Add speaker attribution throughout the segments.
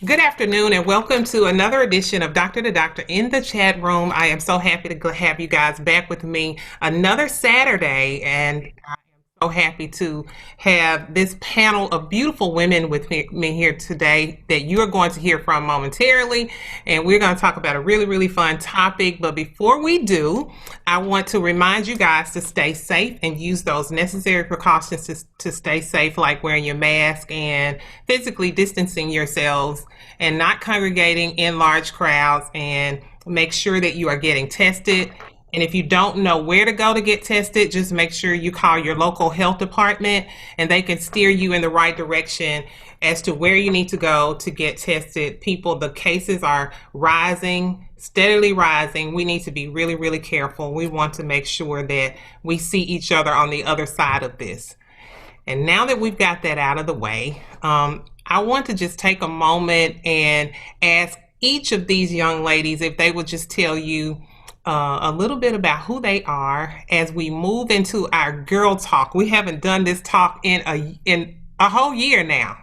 Speaker 1: Good afternoon and welcome to another edition of Doctor to Doctor in the chat room. I am so happy to have you guys back with me another Saturday, and I am so happy to have this panel of beautiful women with me here today that you are going to hear from momentarily. And we're going to talk about a really, really fun topic. But before we do, I want to remind you guys to stay safe and use those necessary precautions to stay safe, like wearing your mask and physically distancing yourselves and not congregating in large crowds, and make sure that you are getting tested. And if you don't know where to go to get tested, just make sure you call your local health department and they can steer you in the right direction as to where you need to go to get tested. People, the cases are rising, steadily rising. We need to be really, really careful. We want to make sure that we see each other on the other side of this. And now that we've got that out of the way, I want to just take a moment and ask each of these young ladies if they would just tell you a little bit about who they are as we move into our girl talk. We haven't done this talk in a whole year now.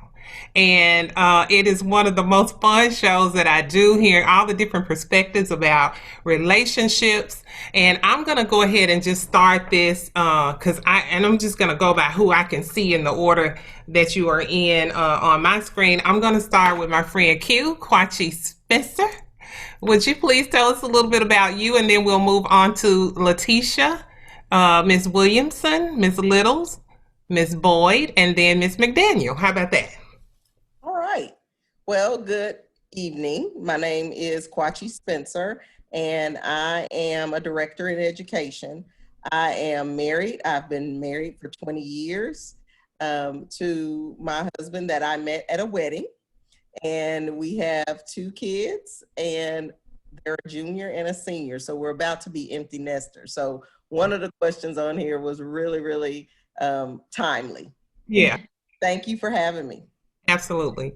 Speaker 1: And it is one of the most fun shows that I do, hearing all the different perspectives about relationships. And I'm going to go ahead and just start this I'm just going to go by who I can see in the order that you are in on my screen. I'm going to start with my friend Quache Spencer. Would you please tell us a little bit about you, and then we'll move on to Lateasha, Miss Williamson, Miss Littles, Miss Boyd, and then Miss McDaniel. How about that?
Speaker 2: All right. Well, good evening. My name is Quache Spencer, and I am a director in education. I am married. I've been married for 20 years to my husband that I met at a wedding. And we have two kids, and they're a junior and a senior. So we're about to be empty nesters. So one of the questions on here was really, really timely.
Speaker 1: Yeah,
Speaker 2: Thank you for having me.
Speaker 1: absolutely.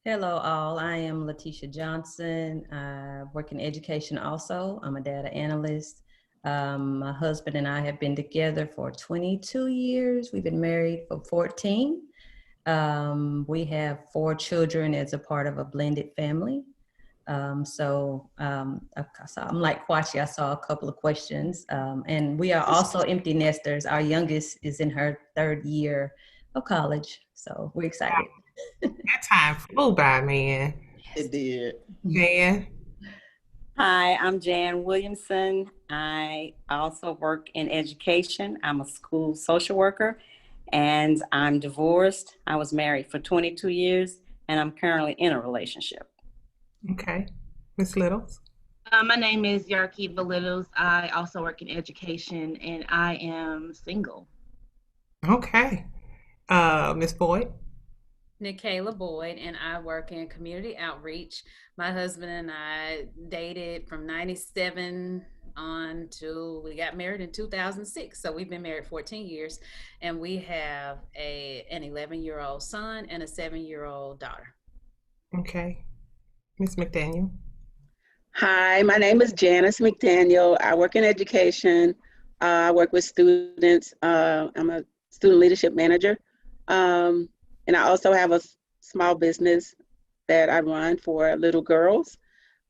Speaker 3: Hello, all. I am Lateasha Johnson. I work in education also. I'm a data analyst. My husband and I have been together for 22 years. We've been married for 14. We have 4 children as a part of a blended family. I'm like Quache, I saw a couple of questions. And we are also empty nesters. Our youngest is in her 3rd year of college. So we're excited.
Speaker 1: That time flew by, man.
Speaker 2: It did.
Speaker 1: Jan.
Speaker 4: Hi, I'm Jan Williamson. I also work in education. I'm a school social worker, and I'm divorced. I was married for 22 years, and I'm currently in a relationship.
Speaker 1: Okay. Miss Littles.
Speaker 5: My name is Yarkeva Littles. I also work in education, and I am single.
Speaker 1: Okay. Miss Boyd.
Speaker 6: Nikayla Boyd, and I work in community outreach. My husband and I dated from 97 on to we got married in 2006. So we've been married 14 years, and we have an 11-year-old son and a 7-year-old daughter.
Speaker 1: Okay. Miss McDaniel.
Speaker 7: Hi, my name is Janice McDaniel. I work in education. I work with students. I'm a student leadership manager. And I also have a small business that I run for little girls.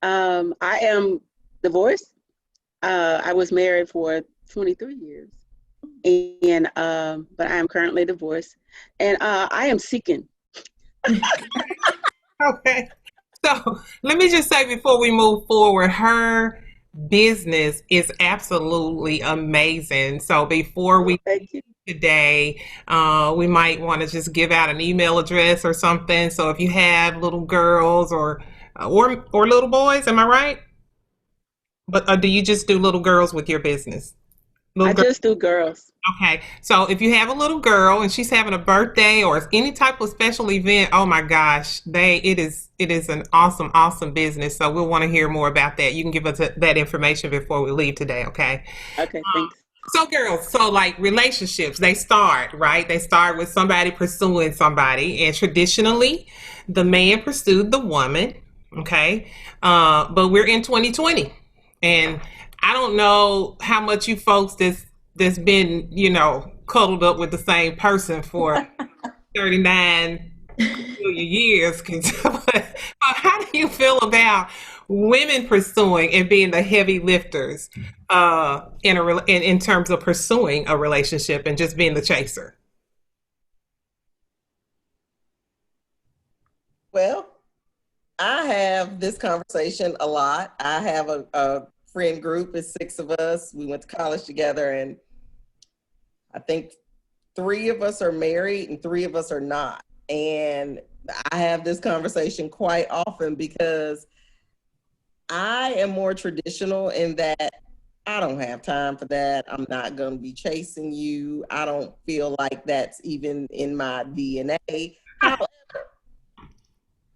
Speaker 7: I am divorced. I was married for 23 years, and but I am currently divorced, and I am seeking.
Speaker 1: Okay. So let me just say before we move forward, her business is absolutely amazing. So before we
Speaker 7: Thank you.
Speaker 1: today, we might want to just give out an email address or something. So if you have little girls or little boys, am I right? But do you just do little girls with your business?
Speaker 7: I just do girls.
Speaker 1: Okay, so if you have a little girl and she's having a birthday or any type of special event, oh my gosh, it is an awesome business. So we'll want to hear more about that. You can give us that information before we leave today, okay?
Speaker 7: Okay, thanks.
Speaker 1: So girls, so like relationships, they start, right? They start with somebody pursuing somebody, and traditionally the man pursued the woman, okay? But we're in 2020, and I don't know how much you folks that's been, cuddled up with the same person for 39 million years. But how do you feel about women pursuing and being the heavy lifters in terms of pursuing a relationship and just being the chaser?
Speaker 2: Well, I have this conversation a lot. I have a friend group, it's 6 of us. We went to college together, and I think 3 of us are married and 3 of us are not. And I have this conversation quite often because I am more traditional in that I don't have time for that. I'm not going to be chasing you. I don't feel like that's even in my DNA. However,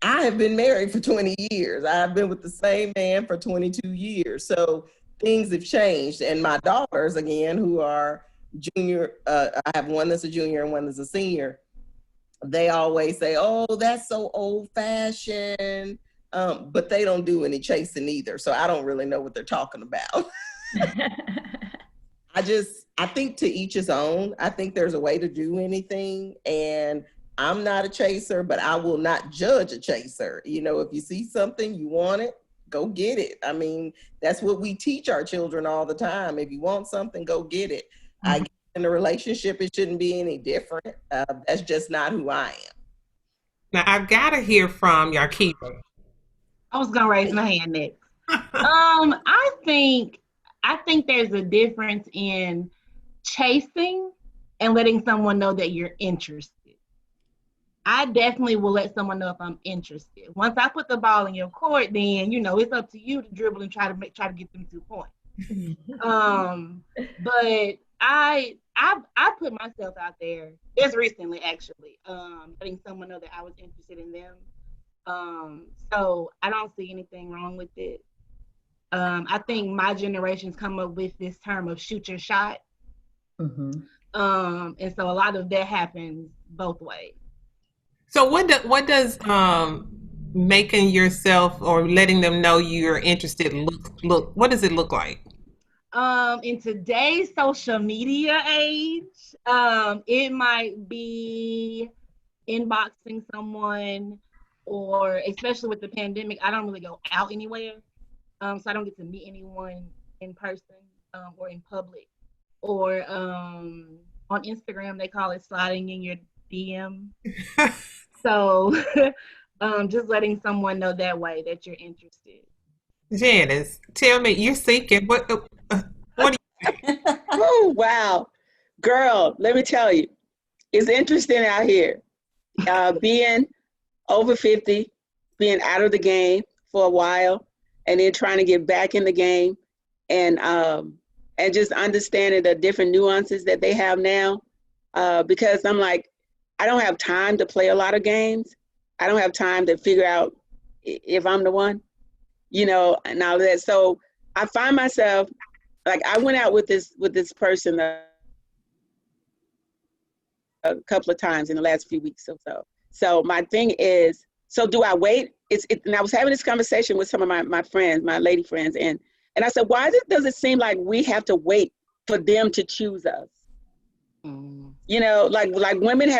Speaker 2: I have been married for 20 years. I've been with the same man for 22 years. So things have changed. And my daughters, again, who are junior, I have one that's a junior and one that's a senior. They always say, "Oh, that's so old fashioned." But they don't do any chasing either. So I don't really know what they're talking about. I think to each his own. I think there's a way to do anything. And I'm not a chaser, but I will not judge a chaser. You know, if you see something, you want it, go get it. I mean, that's what we teach our children all the time. If you want something, go get it. I guess in a relationship, it shouldn't be any different. That's just not who I am.
Speaker 1: Now, I've got to hear from Yarkeva.
Speaker 5: I was gonna raise my hand next. I think there's a difference in chasing and letting someone know that you're interested. I definitely will let someone know if I'm interested. Once I put the ball in your court, then it's up to you to dribble and try to get them 2 points. But I put myself out there just recently, actually, letting someone know that I was interested in them. So I don't see anything wrong with it. I think my generation's come up with this term of shoot your shot.
Speaker 3: Mm-hmm.
Speaker 5: And so a lot of that happens both ways.
Speaker 1: So what does making yourself or letting them know you're interested look what does it look like?
Speaker 5: In today's social media age, it might be inboxing someone, or especially with the pandemic, I don't really go out anywhere. So I don't get to meet anyone in person or in public. Or on Instagram, they call it sliding in your DM. So just letting someone know that way that you're interested.
Speaker 1: Janice, tell me, you're seeking what do you
Speaker 7: Oh, wow. Girl, let me tell you, it's interesting out here. Being over 50, being out of the game for a while, and then trying to get back in the game, and just understanding the different nuances that they have now. Because I'm like, I don't have time to play a lot of games. I don't have time to figure out if I'm the one, and all that. So I find myself, like, I went out with this person a couple of times in the last few weeks or so. So my thing is, so do I wait? And I was having this conversation with some of my friends, my lady friends, and I said, why does it seem like we have to wait for them to choose us? Like women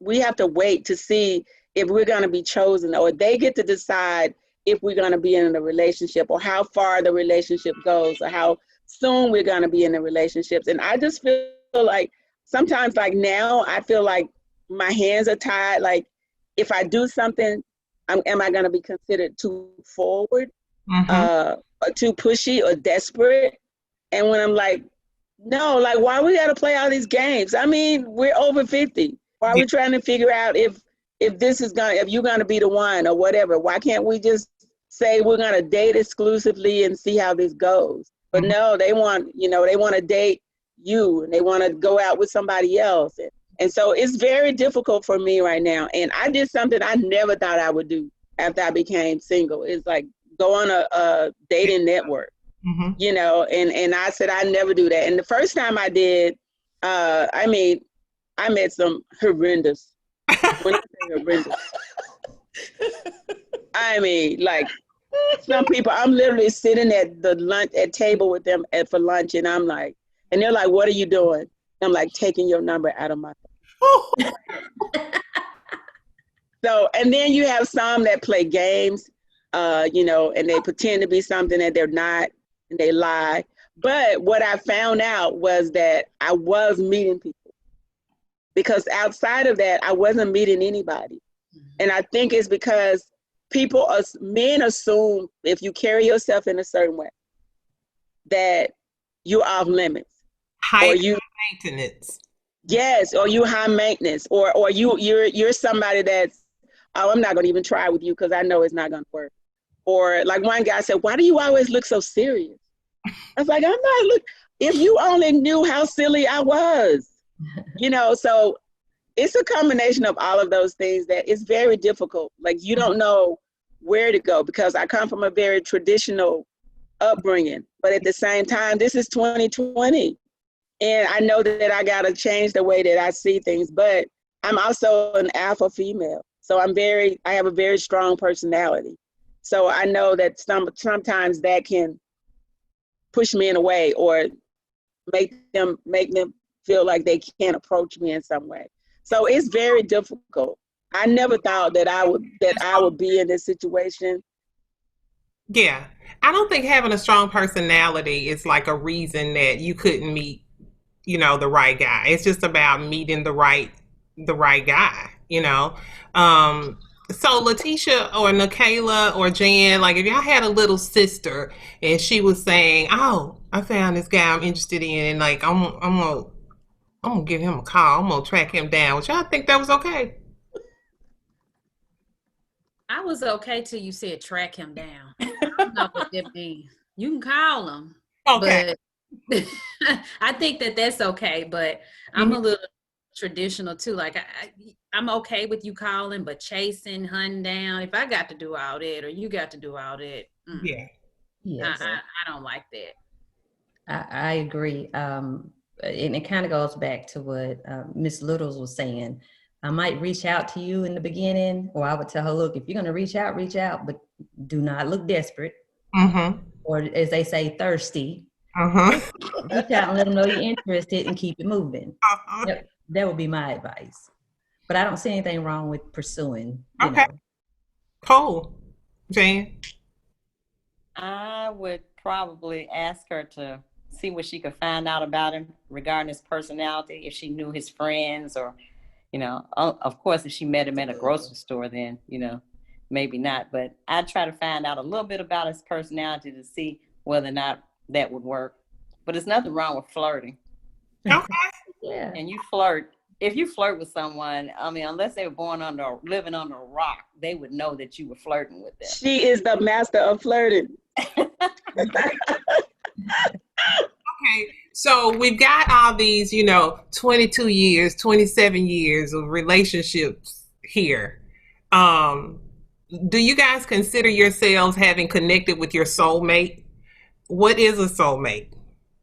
Speaker 7: we have to wait to see if we're going to be chosen, or they get to decide if we're going to be in a relationship, or how far the relationship goes, or how soon we're going to be in the relationships. And I just feel like sometimes, like now, I feel like my hands are tied. Like, if I do something, am I going to be considered too forward, or too pushy or desperate? And when I'm like, no, like, why we got to play all these games? I mean, we're over 50. Why are we trying to figure out if you're going to be the one or whatever? Why can't we just say we're going to date exclusively and see how this goes? But no, they want to date you, and they want to go out with somebody else. And so it's very difficult for me right now. And I did something I never thought I would do after I became single. It's like go on a dating network, and I said I'd never do that. And the first time I did, I met some horrendous. When I say horrendous, I mean, like, some people, I'm literally sitting at table with them for lunch, and I'm like, and they're like, what are you doing? And I'm like, taking your number out of my phone. So, and then you have some that play games. and they pretend to be something that they're not, and they lie. But what I found out was that I was meeting people, because outside of that, I wasn't meeting anybody. And I think it's because men assume if you carry yourself in a certain way that you're off limits,
Speaker 1: High maintenance.
Speaker 7: Yes, or you high maintenance, or you're somebody that's, oh, I'm not gonna even try with you because I know it's not gonna work. Or like one guy said, why do you always look so serious? I was like, I'm not look. If you only knew how silly I was, So it's a combination of all of those things that it's very difficult. Like you don't know where to go, because I come from a very traditional upbringing, but at the same time, this is 2020. And I know that I got to change the way that I see things, but I'm also an alpha female. So I have a very strong personality. So I know that sometimes that can push men away or make them feel like they can't approach me in some way. So it's very difficult. I never thought that I would be in this situation.
Speaker 1: Yeah. I don't think having a strong personality is like a reason that you couldn't meet, the right guy. It's just about meeting the right guy, So Lateasha or Nikayla or Jan, like if y'all had a little sister and she was saying, "Oh, I found this guy I'm interested in, and like I'm gonna give him a call. I'm gonna track him down." Would y'all think that was okay?
Speaker 6: I was okay till you said track him down. I don't know what that means. You can call him,
Speaker 1: Okay.
Speaker 6: but I think that's okay. But I'm a little traditional too. Like I'm okay with you calling, but chasing, hunting down. If I got to do all that, or you got to do all that,
Speaker 1: Yeah.
Speaker 3: Yes.
Speaker 6: I don't like that.
Speaker 3: I agree. And it kind of goes back to what Miss Littles was saying. I might reach out to you in the beginning, or I would tell her, look, if you're going to reach out, but do not look desperate. Or as they say, thirsty. Reach out and let them know you're interested and keep it moving. That would be my advice. But I don't see anything wrong with pursuing.
Speaker 1: Okay. Cool. Jan?
Speaker 4: I would probably ask her to see what she could find out about him regarding his personality, if she knew his friends, or, of course, if she met him at a grocery store, then, maybe not. But I'd try to find out a little bit about his personality to see whether or not that would work. But there's nothing wrong with flirting.
Speaker 1: Okay.
Speaker 3: Yeah.
Speaker 4: And you flirt. If you flirt with someone, unless they were living under a rock, they would know that you were flirting with them.
Speaker 7: She is the master of flirting.
Speaker 1: Okay, so we've got all these, 22 years, 27 years of relationships here. Do you guys consider yourselves having connected with your soulmate? What is a soulmate?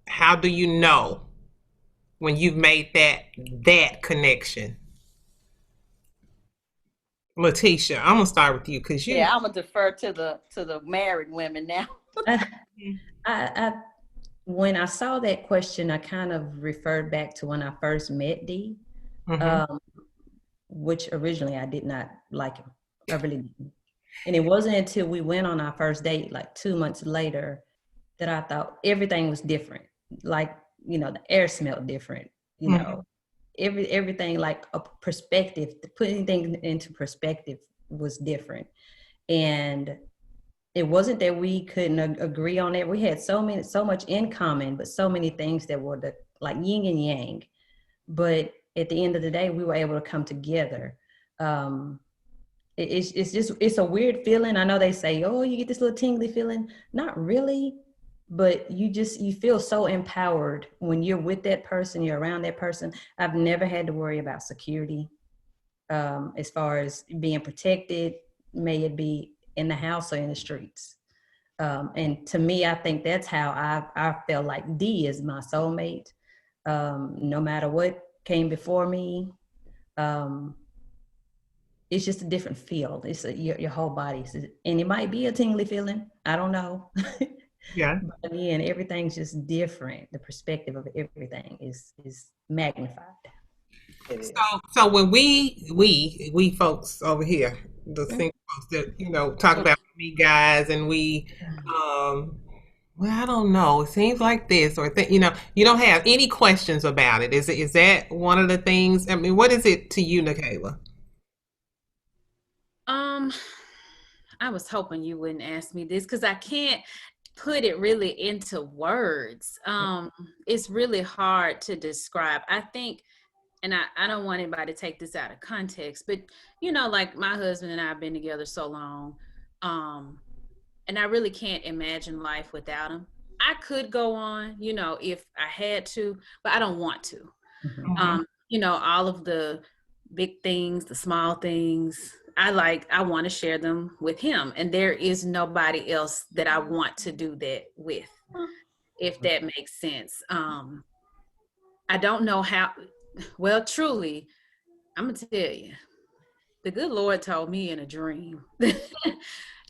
Speaker 1: How do you know when you've made that connection? Lateasha, I'm gonna start with you because
Speaker 4: Yeah, I'm gonna defer to the married women now.
Speaker 3: When I saw that question, I kind of referred back to when I first met Dee, which originally I did not like him. I really didn't. And it wasn't until we went on our first date, like 2 months later, that I thought everything was different. Like, the air smelled different, everything, like a perspective, putting things into perspective was different. And it wasn't that we couldn't agree on it. We had so much in common, but so many things that were like yin and yang. But at the end of the day, we were able to come together. It's a weird feeling. I know they say, oh, you get this little tingly feeling. Not really, but you feel so empowered when you're with that person, you're around that person. I've never had to worry about security as far as being protected, may it be in the house or in the streets. And to me, I think that's how I felt like Dee is my soulmate. No matter what came before me, it's just a different feel. It's your whole body. And it might be a tingly feeling. I don't know.
Speaker 1: Yeah.
Speaker 3: But again, everything's just different. The perspective of everything is magnified.
Speaker 1: So when we folks over here, the single talk about me guys, and we, well, I don't know. It seems like this, or you don't have any questions about it. Is that one of the things? I mean, what is it to you, Nikayla?
Speaker 6: Um, I was hoping you wouldn't ask me this because I can't put it really into words. It's really hard to describe. I think, and I don't want anybody to take this out of context, but like my husband and I have been together so long, and I really can't imagine life without him. I could go on, if I had to, but I don't want to.
Speaker 3: Mhm.
Speaker 6: All of the big things, the small things, I want to share them with him. And there is nobody else that I want to do that with, if that makes sense. I don't know how, well, truly, I'm gonna tell you, the good Lord told me in a dream,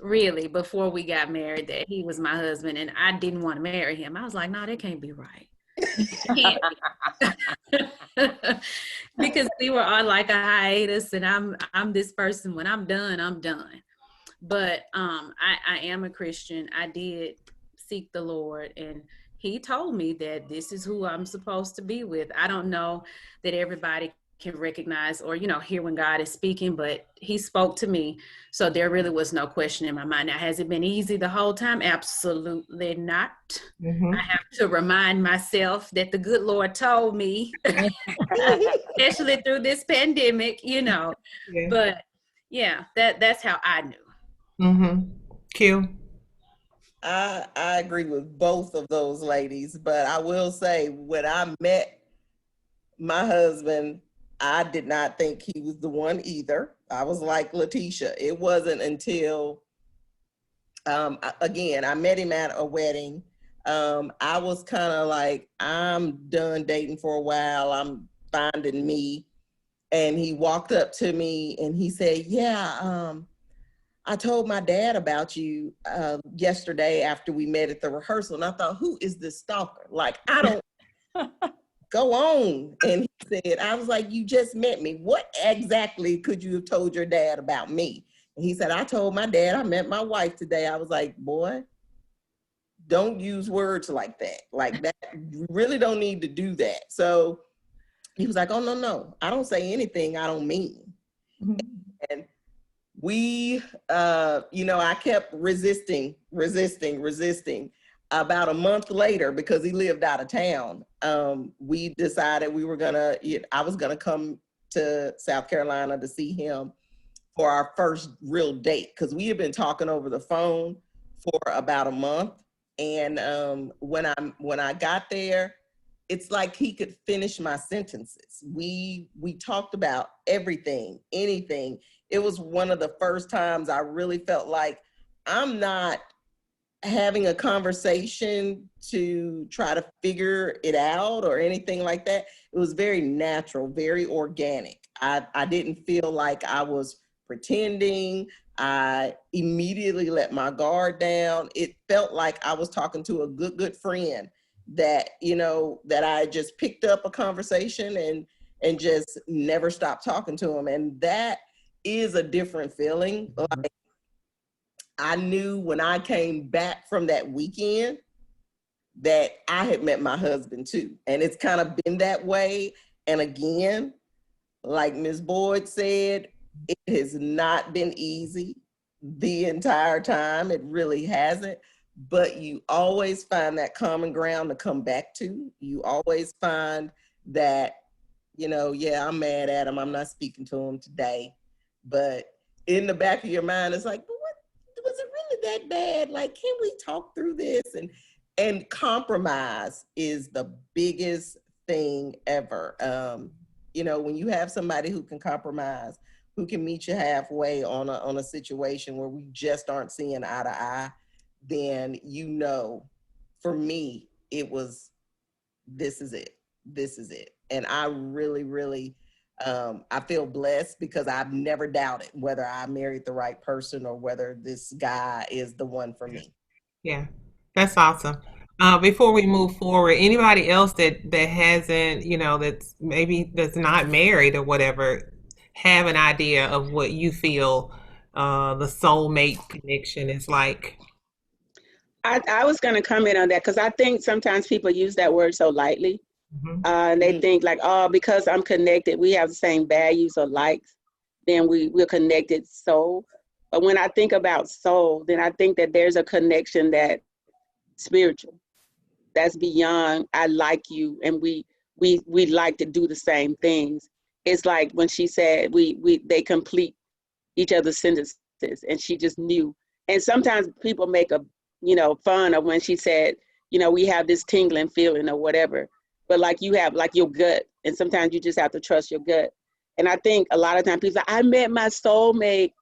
Speaker 6: really, before we got married, that he was my husband, and I didn't want to marry him. I was like, no, that can't be right. Can't be. Because we were on like a hiatus, and I'm this person. When I'm done, I'm done. But I am a Christian. I did seek the Lord, and he told me that this is who I'm supposed to be with. I don't know that everybody can recognize or hear when God is speaking, but he spoke to me, so there really was no question in my mind. Now, has it been easy the whole time? Absolutely not. I have to remind myself that the good Lord told me, especially through this pandemic,
Speaker 1: Yeah.
Speaker 6: but yeah, that's how I knew.
Speaker 1: Q.
Speaker 2: I agree with both of those ladies, but I will say when I met my husband, I did not think he was the one either. I was like Lateasha. It wasn't until, again, I met him at a wedding. I was kind of like, I'm done dating for a while. I'm finding me. And he walked up to me and he said, yeah, I told my dad about you yesterday after we met at the rehearsal. And I thought, who is this stalker? Like, I don't go on. And he said, I was like, you just met me. What exactly could you have told your dad about me? And he said, I told my dad I met my wife today. I was like, boy, don't use words like that. Like that, you really don't need to do that. So he was like, oh, no, I don't say anything I don't mean. And we, I kept resisting. About a month later, because he lived out of town, we decided I was gonna come to South Carolina to see him for our first real date, because we had been talking over the phone for about a month. And when I got there, it's like he could finish my sentences. We talked about everything, anything. It was one of the first times I really felt like I'm not having a conversation to try to figure it out or anything like that. It was very natural, very organic. I didn't feel like I was pretending. I immediately let my guard down. It felt like I was talking to a good friend that, that I just picked up a conversation and just never stopped talking to him. And that is a different feeling. Like, I knew when I came back from that weekend that I had met my husband too. And it's kind of been that way. And again, like Ms. Boyd said, it has not been easy the entire time. It really hasn't. But you always find that common ground to come back to. You always find that, yeah, I'm mad at him. I'm not speaking to him today. But in the back of your mind, it's like, was it really that bad? Like, can we talk through this? And compromise is the biggest thing ever. When you have somebody who can compromise, who can meet you halfway on a situation where we just aren't seeing eye to eye, then for me, it was, this is it. And I really, really, I feel blessed because I've never doubted whether I married the right person or whether this guy is the one for me.
Speaker 1: Yeah, that's awesome. Before we move forward, anybody else that hasn't, that's not married or whatever, have an idea of what you feel the soulmate connection is like.
Speaker 7: I was going to comment on that because I think sometimes people use that word so lightly.
Speaker 1: Mhm.
Speaker 7: And they think like, oh, because I'm connected, we have the same values or likes, then we're connected soul. But when I think about soul, then I think that there's a connection that spiritual, that's beyond I like you and we like to do the same things. It's like when she said they complete each other's sentences and she just knew. And sometimes people make a fun of when she said, we have this tingling feeling or whatever. But like you have like your gut, and sometimes you just have to trust your gut. And I think a lot of times people say, I met my soulmate.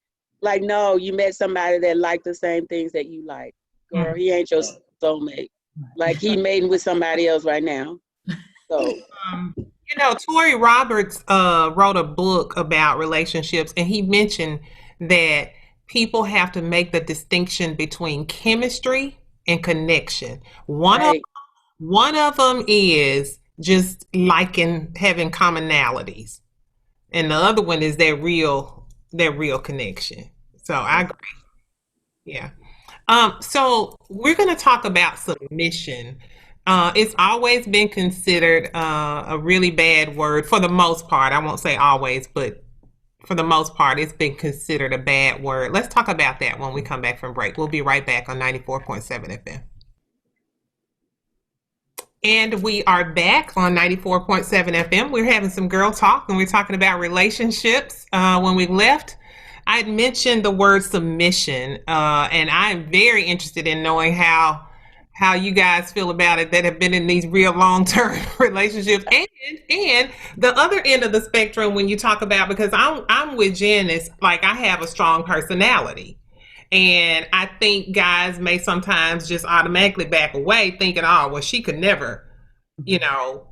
Speaker 7: Like, no, you met somebody that liked the same things that you like. Girl, he ain't your soulmate. Like he mating with somebody else right now. So
Speaker 1: Tori Roberts wrote a book about relationships, and he mentioned that people have to make the distinction between chemistry and connection.
Speaker 7: right.
Speaker 1: One of them is just liking having commonalities, and the other one is their real connection. So I agree. Yeah. So we're going to talk about submission. It's always been considered a really bad word for the most part. I won't say always, but for the most part, it's been considered a bad word. Let's talk about that when we come back from break. We'll be right back on 94.7 FM. And we are back on 94.7 FM. We're having some girl talk and we're talking about relationships. When we left, I had mentioned the word submission, and I'm very interested in knowing how you guys feel about it that have been in these real long-term relationships, and the other end of the spectrum when you talk about, because I'm with Janice, like I have a strong personality. And I think guys may sometimes just automatically back away thinking, oh, well, she could never, you know,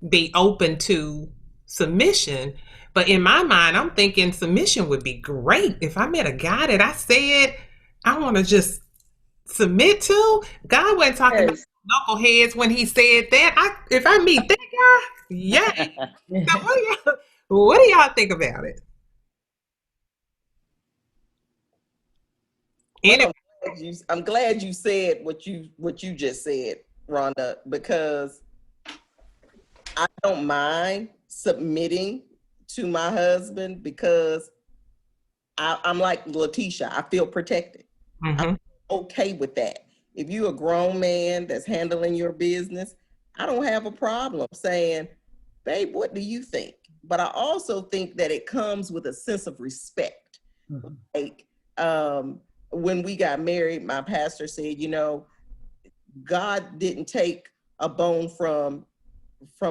Speaker 1: be open to submission. But in my mind, I'm thinking submission would be great if I met a guy that I said I want to just submit to. God wasn't talking about
Speaker 7: Yes.
Speaker 1: knuckleheads when he said that. If I meet that guy, yeah. So what do y'all think about it? Any
Speaker 2: Well, I'm glad you said what you just said, Rhonda, because I don't mind submitting to my husband because I'm like Lateasha. I feel protected.
Speaker 1: Mhm.
Speaker 2: I'm okay with that. If you're a grown man that's handling your business, I don't have a problem saying, babe, what do you think? But I also think that it comes with a sense of respect. Like when we got married, my pastor said, God didn't take a bone from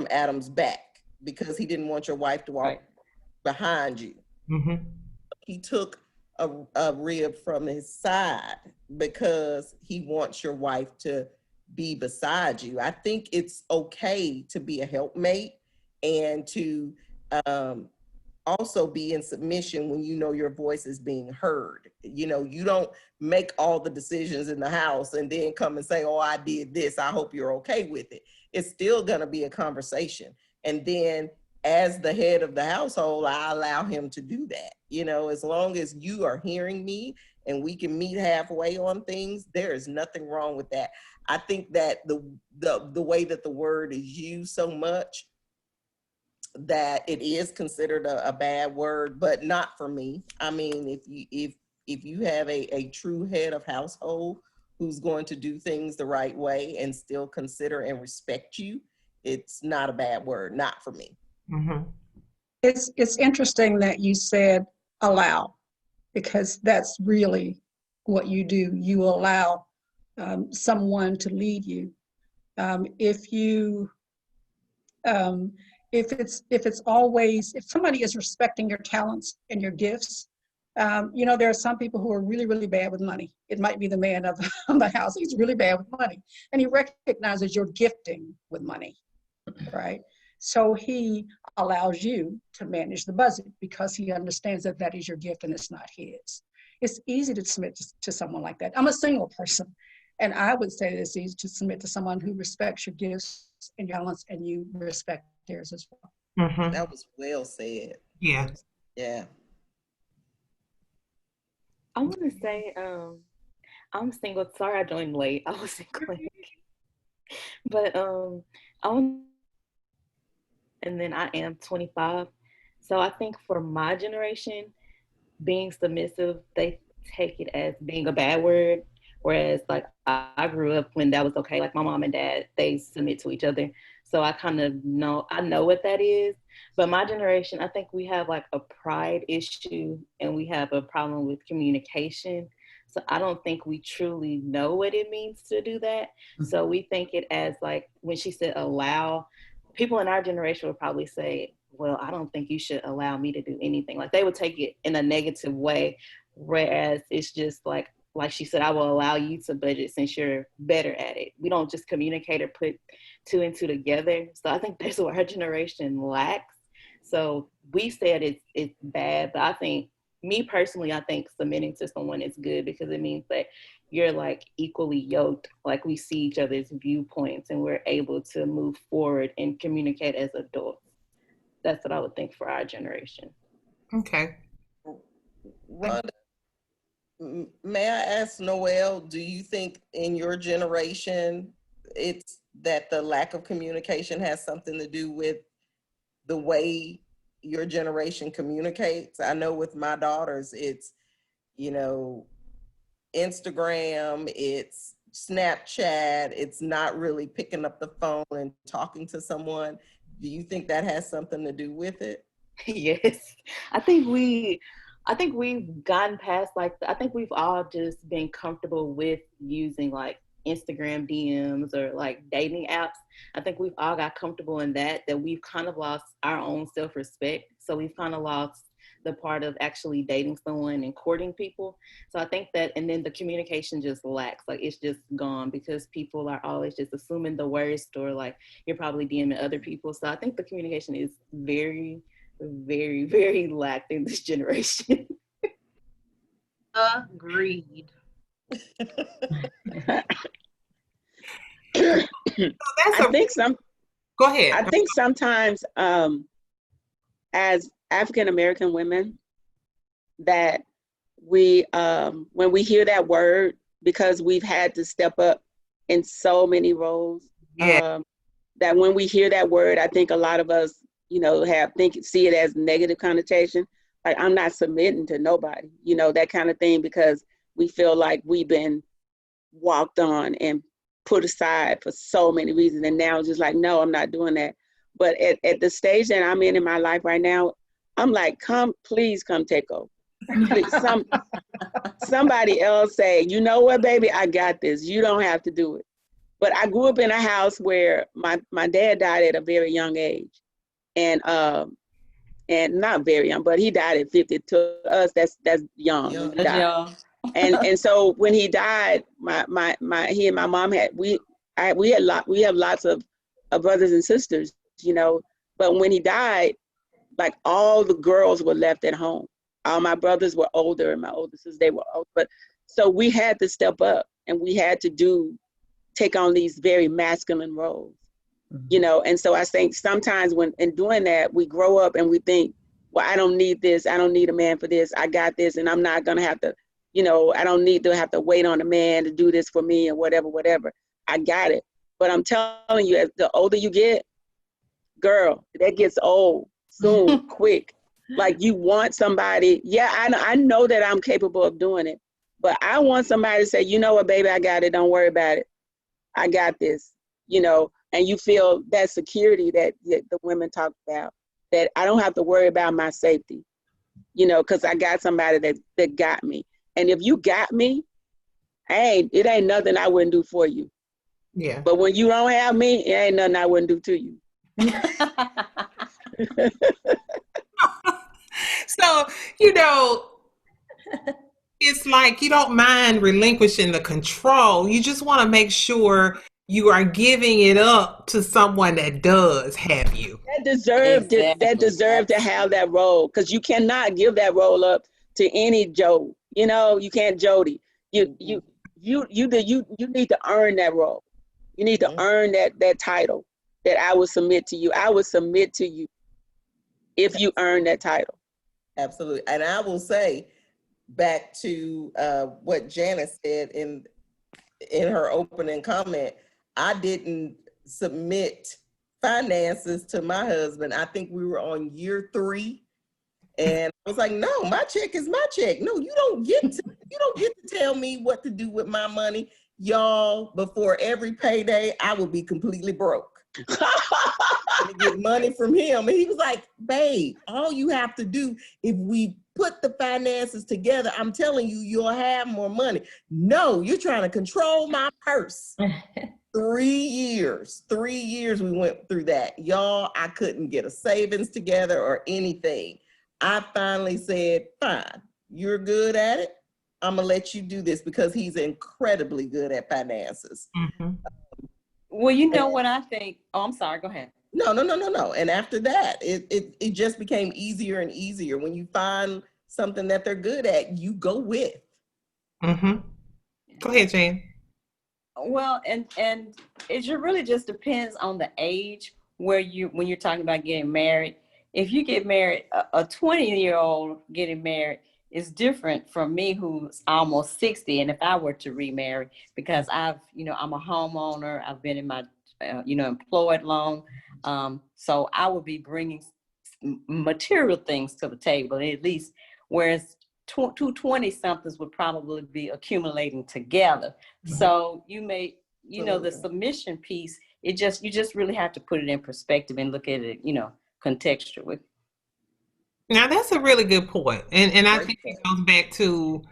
Speaker 2: Adam's back because he didn't want your wife to walk
Speaker 4: Right.
Speaker 2: behind you.
Speaker 1: Mhm.
Speaker 2: He took a rib from his side because he wants your wife to be beside you. I think it's okay to be a helpmate and to also be in submission when you know your voice is being heard. You don't make all the decisions in the house and then come and say, oh, I did this, I hope you're okay with it. It's still going to be a conversation. And then as the head of the household, I allow him to do that. As long as you are hearing me and we can meet halfway on things, there is nothing wrong with that. I think that the way that the word is used so much, that it is considered a bad word, but not for me. I mean, if you have a true head of household who's going to do things the right way and still consider and respect you, it's not a bad word, not for me.
Speaker 1: Mhm.
Speaker 8: It's interesting that you said allow, because that's really what you do. You allow someone to lead you. If you if somebody is respecting your talents and your gifts, there are some people who are really, really bad with money. It might be the man of the house. He's really bad with money, and he recognizes your gifting with money, right? So he allows you to manage the budget because he understands that that is your gift and it's not his. It's easy to submit to someone like that. I'm a single person, and I would say that it's easy to submit to someone who respects your gifts and your talents, and you respect theirs as well.
Speaker 1: Mhm.
Speaker 2: That was well said.
Speaker 1: Yeah.
Speaker 2: Yeah.
Speaker 9: I want to say, I'm single. Sorry, I joined late. I was in clinic, but I want, and then I am 25. So I think for my generation, being submissive, they take it as being a bad word. Whereas like I grew up when that was okay. Like my mom and dad, they submit to each other. So I kind of know, I know what that is. But my generation, I think we have like a pride issue and we have a problem with communication. So I don't think we truly know what it means to do that. So we think it as like when she said allow, people in our generation would probably say, well, I don't think you should allow me to do anything. Like they would take it in a negative way, whereas it's just like she said, I will allow you to budget since you're better at it. We don't just communicate or put two and two together. So I think that's what our generation lacks. So we said it's bad, but I think me personally, I think submitting to someone is good because it means that you're like equally yoked. Like we see each other's viewpoints and we're able to move forward and communicate as adults. That's what I would think for our generation.
Speaker 1: Okay.
Speaker 2: Rhonda, may I ask Noelle, do you think in your generation it's that the lack of communication has something to do with the way your generation communicates? I know with my daughters, it's, you know, Instagram, it's Snapchat, it's not really picking up the phone and talking to someone. Do you think that has something to do with it?
Speaker 9: Yes, I think we've gotten past like I think we've all just been comfortable with using like Instagram DMs or like dating apps. I think we've all got comfortable in that we've kind of lost our own self-respect. So we've kind of lost the part of actually dating someone and courting people. So I think that, and then the communication just lacks, like it's just gone because people are always just assuming the worst or like you're probably DMing other people. So I think the communication is very, very, very lacked in this generation.
Speaker 5: Agreed.
Speaker 7: I think
Speaker 1: Go ahead.
Speaker 7: I think sometimes as African American women that we when we hear that word, because we've had to step up in so many roles,
Speaker 1: Yeah.
Speaker 7: that when we hear that word, I think a lot of us, you know, see it as negative connotation. Like I'm not submitting to nobody, you know, that kind of thing, because we feel like we've been walked on and put aside for so many reasons. And now it's just like, no, I'm not doing that. But at the stage that I'm in my life right now, I'm like, please come take over. Please, somebody else say, you know what, baby, I got this. You don't have to do it. But I grew up in a house where my dad died at a very young age. And not very young, but he died at 50. To us, that's young. When he died. And so when he died, he and my mom we have lots of brothers and sisters, you know. But when he died, like all the girls were left at home. All my brothers were older, and my older sisters, they were old. But so we had to step up, and we had to take on these very masculine roles, you know. And so I think sometimes when in doing that, we grow up and we think, well, I don't need this. I don't need a man for this. I got this, and I'm not gonna have to, you know, I don't need to have to wait on a man to do this for me and whatever. I got it. But I'm telling you, as the older you get, girl, that gets old soon, quick. Like you want somebody, yeah, I know that I'm capable of doing it, but I want somebody to say, you know what, baby, I got it. Don't worry about it. I got this, you know, and you feel that security that the women talk about, that I don't have to worry about my safety, you know, because I got somebody that got me. And if you got me, it ain't nothing I wouldn't do for you.
Speaker 1: Yeah.
Speaker 7: But when you don't have me, it ain't nothing I wouldn't do to you.
Speaker 1: So, you know, it's like you don't mind relinquishing the control. You just want to make sure you are giving it up to someone that does have you.
Speaker 7: That deserve to have that role, because you cannot give that role up to any Joe. You know, you can't Jody. You need to earn that role. You need to earn that title, that I will submit to you. I will submit to you if you earn that title.
Speaker 2: Absolutely. And I will say, back to what Janice said in her opening comment, I didn't submit finances to my husband. I think we were on year 3. And I was like, no, my check is my check. No, you don't get to tell me what to do with my money. Y'all, before every payday, I would be completely broke. To get money from him. And he was like, babe, all you have to do, if we put the finances together, I'm telling you, you'll have more money. No, you're trying to control my purse. 3 years we went through that. Y'all, I couldn't get a savings together or anything. I finally said, fine, you're good at it. I'm gonna let you do this, because he's incredibly good at finances.
Speaker 1: Mm-hmm.
Speaker 4: Well, you know what I think. Oh, I'm sorry. Go ahead.
Speaker 2: No. And after that, it just became easier and easier. When you find something that they're good at, you go with.
Speaker 1: Mm-hmm. Go ahead, Jane.
Speaker 4: Well, and it really just depends on the age when you're talking about getting married. If you get married, a 20-year-old getting married is different from me, who's almost 60. And if I were to remarry, because I'm a homeowner, I've been in my, employed long. So I would be bringing material things to the table, at least, whereas two 20-somethings would probably be accumulating together. So you may, the submission piece, you just really have to put it in perspective and look at it, contextually.
Speaker 1: Now that's a really good point. And I think it goes back to,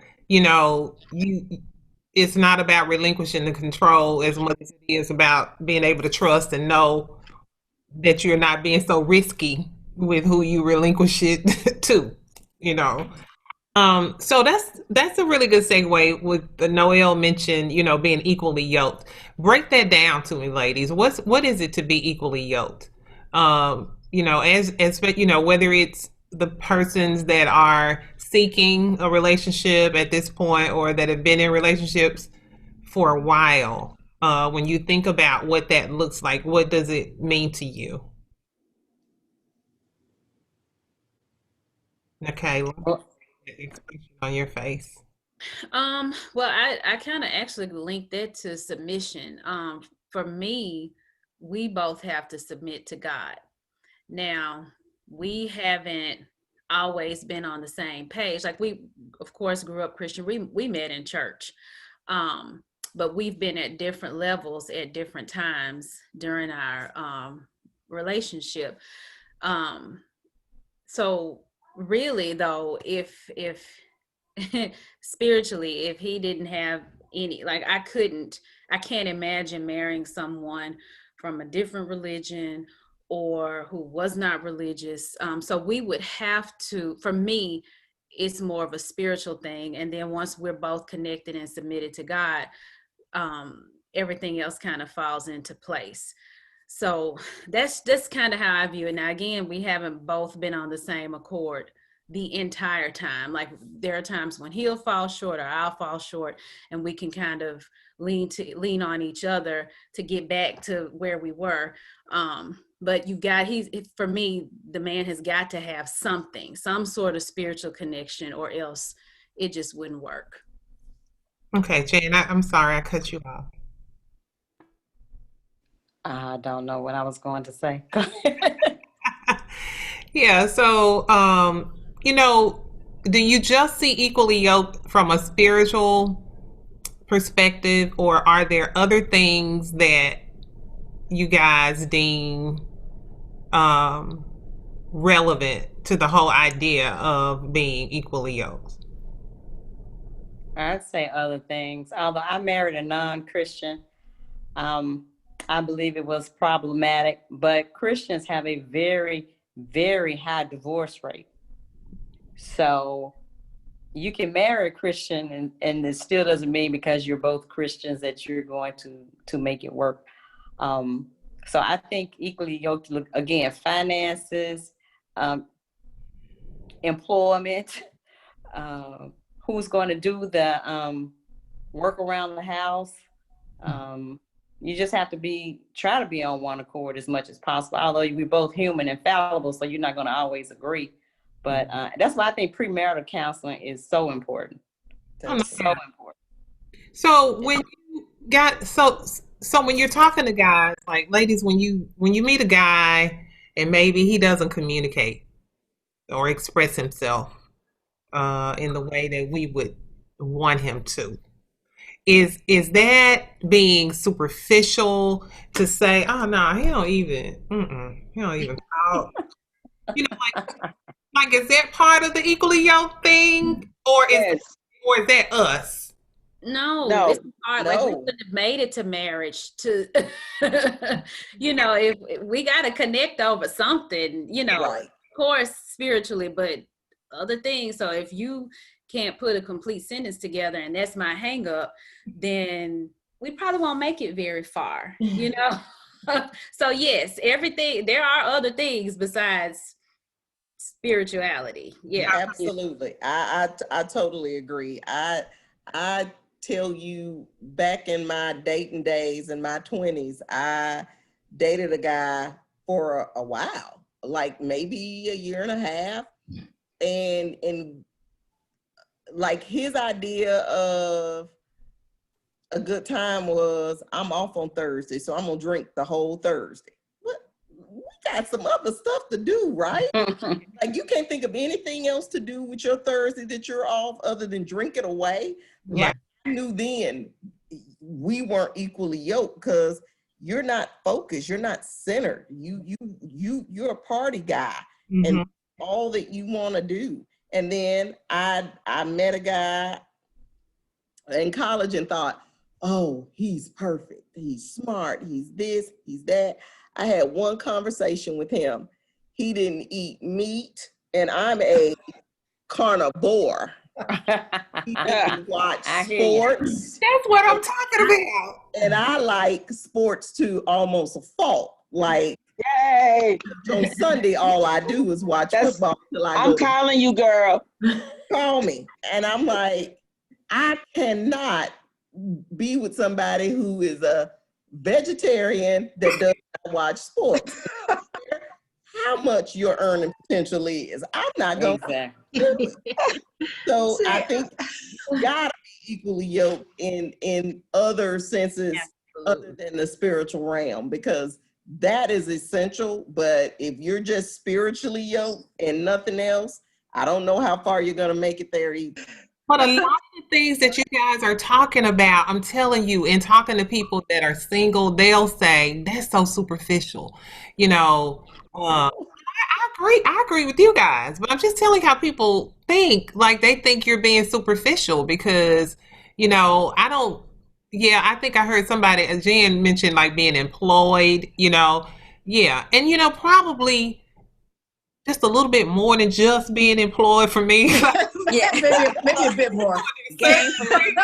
Speaker 1: it's not about relinquishing the control as much as it is about being able to trust and know that you're not being so risky with who you relinquish it to, So that's a really good segue with the Noelle mentioned, being equally yoked. Break that down to me, ladies. What is it to be equally yoked? As whether it's the persons that are seeking a relationship at this point or that have been in relationships for a while. When you think about what that looks like, what does it mean to you? Nikayla, expression on your face.
Speaker 6: Well, I kind of actually linked that to submission. For me, we both have to submit to God. Now, we haven't always been on the same page. Like, we, of course, grew up Christian. We met in church. But we've been at different levels at different times during our relationship. So really though, if spiritually, if he didn't have any, like I can't imagine marrying someone from a different religion or who was not religious. So we would have to, for me, it's more of a spiritual thing. And then once we're both connected and submitted to God, everything else kind of falls into place. So that's kind of how I view it. Now, again, we haven't both been on the same accord the entire time. Like, there are times when he'll fall short or I'll fall short, and we can kind of lean on each other to get back to where we were. But for me, the man has got to have something, some sort of spiritual connection, or else it just wouldn't work.
Speaker 1: Okay, Jane, I'm sorry I cut you off.
Speaker 4: I don't know what I was going to say.
Speaker 1: Yeah, so, do you just see equally yoked from a spiritual perspective, or are there other things that you guys deem relevant to the whole idea of being equally yoked?
Speaker 4: I'd say other things. Although I married a non-Christian, I believe it was problematic, but Christians have a very, very high divorce rate. So you can marry a Christian and it still doesn't mean because you're both Christians that you're going to make it work. So I think equally yoked, again, finances, employment, who's going to do the work around the house. You just have to try to be on one accord as much as possible. Although we're both human and fallible, so you're not going to always agree. But that's why I think premarital counseling is so important.
Speaker 2: That's
Speaker 4: So important.
Speaker 1: So when you got so when you're talking to guys, like ladies, when you meet a guy and maybe he doesn't communicate or express himself in the way that we would want him to, is that being superficial to say, oh no, he don't even talk, you know, like is that part of the equally yoked thing, or
Speaker 7: Yes.
Speaker 1: is that us?
Speaker 6: No,
Speaker 7: No.
Speaker 6: it's hard. Like we
Speaker 2: No.
Speaker 6: wouldn't have made it to marriage to, if we got to connect over something,
Speaker 2: Right.
Speaker 6: of course, spiritually, but other things. So if you can't put a complete sentence together and that's my hang up, then we probably won't make it very far, So yes, everything, there are other things besides spirituality. Yeah.
Speaker 2: Absolutely. I totally agree. I tell you, back in my dating days in my 20s, I dated a guy for a while, like maybe a year and a half. And like his idea of a good time was, I'm off on Thursday, so I'm gonna drink the whole Thursday. What? We got some other stuff to do, right? Like you can't think of anything else to do with your Thursday that you're off other than drink it away.
Speaker 1: Yeah.
Speaker 2: Like I knew then we weren't equally yoked because you're not focused, you're not centered. You're a party guy,
Speaker 1: Mhm.
Speaker 2: and all that you want to do. And then I met a guy in college and thought, oh, he's perfect. He's smart. He's this, he's that. I had one conversation with him. He didn't eat meat, and I'm a carnivore. He didn't watch
Speaker 4: I hear you.
Speaker 2: sports,
Speaker 1: That's what I'm talking about.
Speaker 2: and I like sports to almost a fault. Like
Speaker 7: Yay.
Speaker 2: on Sunday, all I do is watch football till I
Speaker 7: I'm
Speaker 2: go to
Speaker 7: calling you, girl.
Speaker 2: call me. And I'm like, I cannot be with somebody who is a vegetarian that does not watch sports. How much your earning potential is. I'm not going to do it. So I think you gotta be equally yoked in other senses other than the spiritual realm, because that is essential. But if you're just spiritually yoked and nothing else, I don't know how far you're gonna make it there either.
Speaker 1: But a lot of the things that you guys are talking about, I'm telling you, and talking to people that are single, they'll say that's so superficial. I agree with you guys, but I'm just telling how people think. Like they think you're being superficial because, I don't. Yeah, I think I heard somebody, Jen mentioned like being employed. Yeah, and probably just a little bit more than just being employed for me.
Speaker 4: Yeah.
Speaker 8: maybe a bit more.
Speaker 4: Gainfully.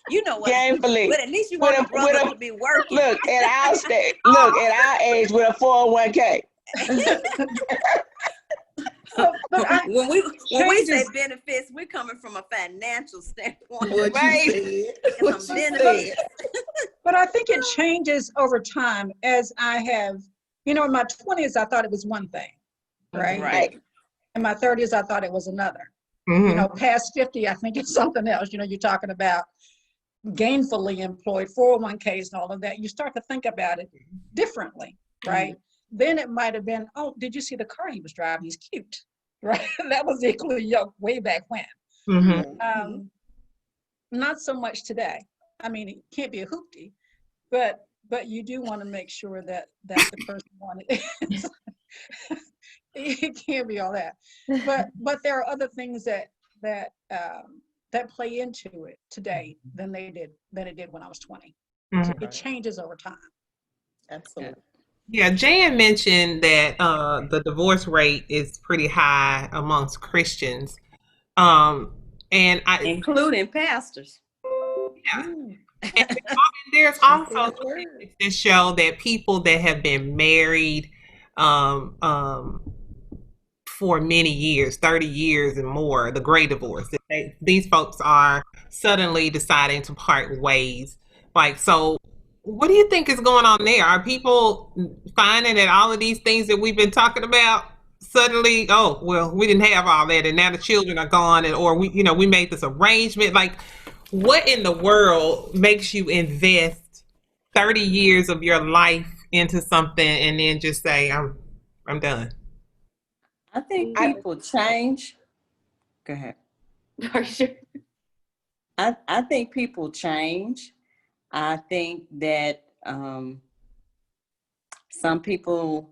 Speaker 4: You know what?
Speaker 7: Gainfully.
Speaker 4: But at least you want a brother to be working.
Speaker 7: Look, at our age with a 401k.
Speaker 4: When we say benefits, we're coming from a financial standpoint.
Speaker 2: What you said.
Speaker 4: Some benefits.
Speaker 8: But I think it changes over time as I have, in my 20s, I thought it was one thing, right?
Speaker 4: Right.
Speaker 8: In my 30s, I thought it was another.
Speaker 1: Mhm.
Speaker 8: Past 50, I think it's something else. You're talking about gainfully employed, 401ks and all of that. You start to think about it differently, right? Then it might have been, oh, did you see the car he was driving? He's cute, right? That was equally yoked way back when.
Speaker 1: Mhm.
Speaker 8: Not so much today. I mean, it can't be a hoopty, but you do want to make sure that the person wanted it. It can't be all that. But there are other things that play into it today than it did when I was 20.
Speaker 1: Mhm.
Speaker 8: It changes over time.
Speaker 2: Absolutely.
Speaker 1: Yeah, Jan mentioned that the divorce rate is pretty high amongst Christians. And
Speaker 4: Including pastors.
Speaker 1: yeah. And there's also statistics that show that people that have been married for many years, 30 years and more, the great divorce, these folks are suddenly deciding to part ways. Like, so what do you think is going on there? Are people finding that all of these things that we've been talking about suddenly, oh, well, we didn't have all that, and now the children are gone, and or we made this arrangement. Like, what in the world makes you invest 30 years of your life into something and then just say, I'm done?
Speaker 4: I think
Speaker 7: I,
Speaker 4: people change. Go ahead.
Speaker 9: Are you sure?
Speaker 4: I think people change. I think that some people,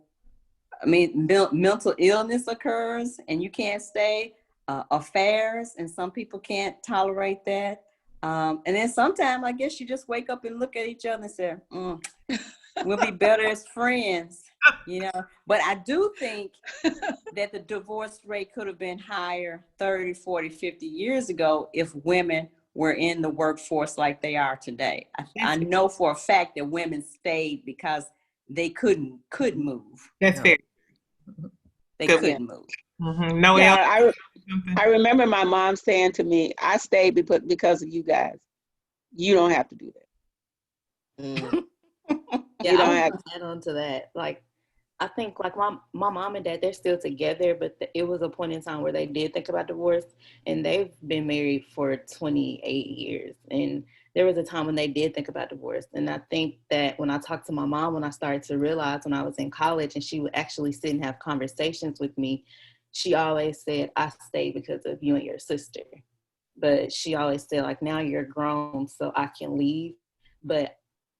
Speaker 4: I mean, mental illness occurs and you can't stay. Affairs, and some people can't tolerate that. And then sometimes I guess you just wake up and look at each other and say, we'll be better as friends, you know. But I do think that the divorce rate could have been higher 30, 40, 50 years ago if women were in the workforce like they are today. I know for a fact that women stayed because they couldn't move.
Speaker 1: That's fair.
Speaker 4: They
Speaker 1: Good.
Speaker 4: couldn't move.
Speaker 1: Mm-hmm. Noelle,
Speaker 7: yeah,
Speaker 1: something?
Speaker 7: I remember my mom saying to me, I stayed because of you guys. You don't have to do that.
Speaker 2: Mm.
Speaker 9: Yeah,
Speaker 7: You
Speaker 9: I
Speaker 7: don't
Speaker 9: was
Speaker 7: have
Speaker 9: gonna add on to that. Like, I think like my mom and dad, they're still together, but it was a point in time where they did think about divorce, and they've been married for 28 years. And there was a time when they did think about divorce. And I think that when I talked to my mom, when I started to realize when I was in college and she would actually sit and have conversations with me, she always said, I stayed because of you and your sister. But she always said, like, now you're grown, so I can leave. But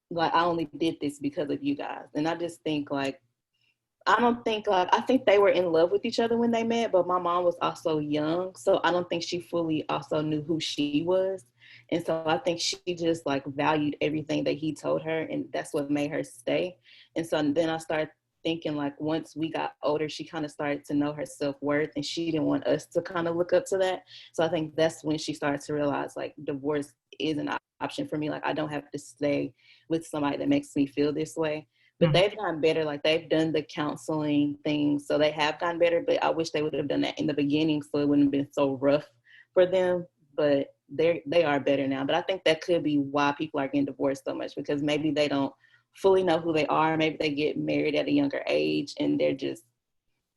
Speaker 9: like, I only did this because of you guys. And I just think like, I think they were in love with each other when they met, but my mom was also young. So I don't think she fully also knew who she was. And so I think she just like valued everything that he told her, and that's what made her stay. And so then I started thinking like once we got older, she kind of started to know her self-worth, and she didn't want us to kind of look up to that. So I think that's when she started to realize like divorce is an option for me. Like I don't have to stay with somebody that makes me feel this way. But they've gotten better. Like they've done the counseling things, so they have gotten better. But I wish they would have done that in the beginning, so it wouldn't have been so rough for them. But they are better now. But I think that could be why people are getting divorced so much, because maybe they don't fully know who they are. Maybe they get married at a younger age, and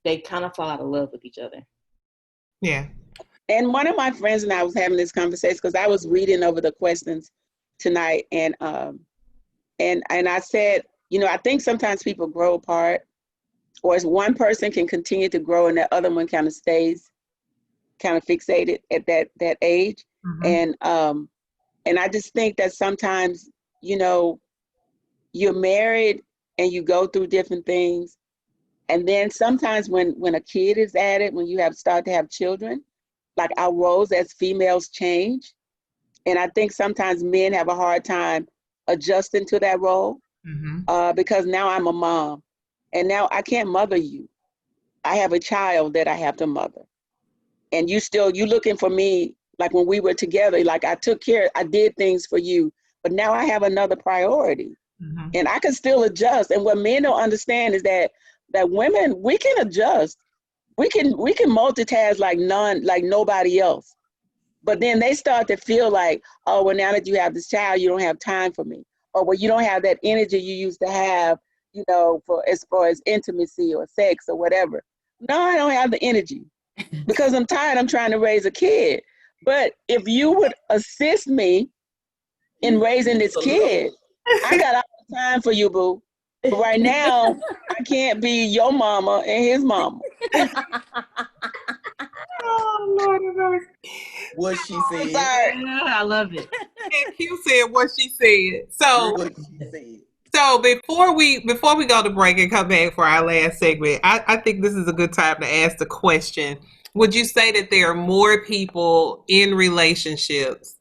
Speaker 9: they kind of fall out of love with each other.
Speaker 1: Yeah.
Speaker 7: And one of my friends and I was having this conversation because I was reading over the questions tonight, and I said, you know, I think sometimes people grow apart, or as one person can continue to grow and the other one kind of stays kind of fixated at that age.
Speaker 1: Mm-hmm.
Speaker 7: And I just think that sometimes, you know, you're married and you go through different things. And then sometimes when a kid is added, when you start to have children, like our roles as females change. And I think sometimes men have a hard time adjusting to that role.
Speaker 1: Mm-hmm.
Speaker 7: Because now I'm a mom, and now I can't mother you. I have a child that I have to mother, and you looking for me. Like when we were together, like I did things for you, but now I have another priority,
Speaker 1: Mm-hmm.
Speaker 7: and I can still adjust. And what men don't understand is that women, we can adjust, we can multitask like nobody else. But then they start to feel like, oh, well, now that you have this child, you don't have time for me. Or well, you don't have that energy you used to have, you know, for as far as intimacy or sex or whatever. No, I don't have the energy because I'm tired. I'm trying to raise a kid. But if you would assist me in raising this kid, I got all the time for you, boo. But right now, I can't be your mama and his mama.
Speaker 1: Oh, Lord of mercy.
Speaker 2: What she
Speaker 7: I'm
Speaker 2: said.
Speaker 7: sorry.
Speaker 5: Yeah, I love it.
Speaker 1: And Q said what she said. So
Speaker 2: What she said.
Speaker 1: So before we go to break and come back for our last segment, I think this is a good time to ask the question. Would you say that there are more people in relationships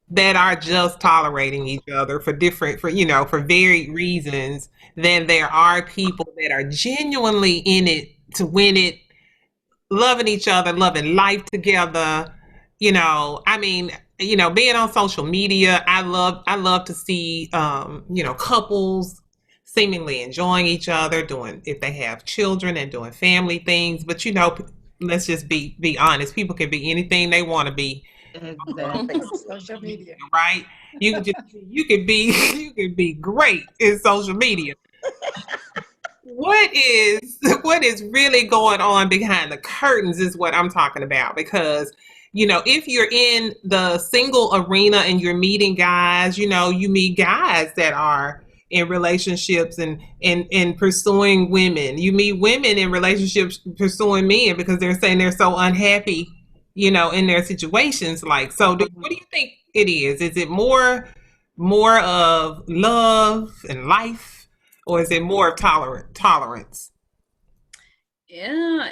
Speaker 1: that are just tolerating each other for varied reasons than there are people that are genuinely in it to win it, loving each other, loving life together? I mean, being on social media, I love to see couples seemingly enjoying each other, doing, if they have children, and doing family things. But let's just be honest, people can be anything they want to be,
Speaker 5: Exactly.
Speaker 8: Social media.
Speaker 1: right? You could be you could be great in social media. what is really going on behind the curtains is what I'm talking about. Because, if you're in the single arena and you're meeting guys, you meet guys that are in relationships and pursuing women. You meet women in relationships pursuing men because they're saying they're so unhappy, in their situations. Like, so what do you think it is? Is it more of love and life, or is it more of tolerance?
Speaker 6: Yeah,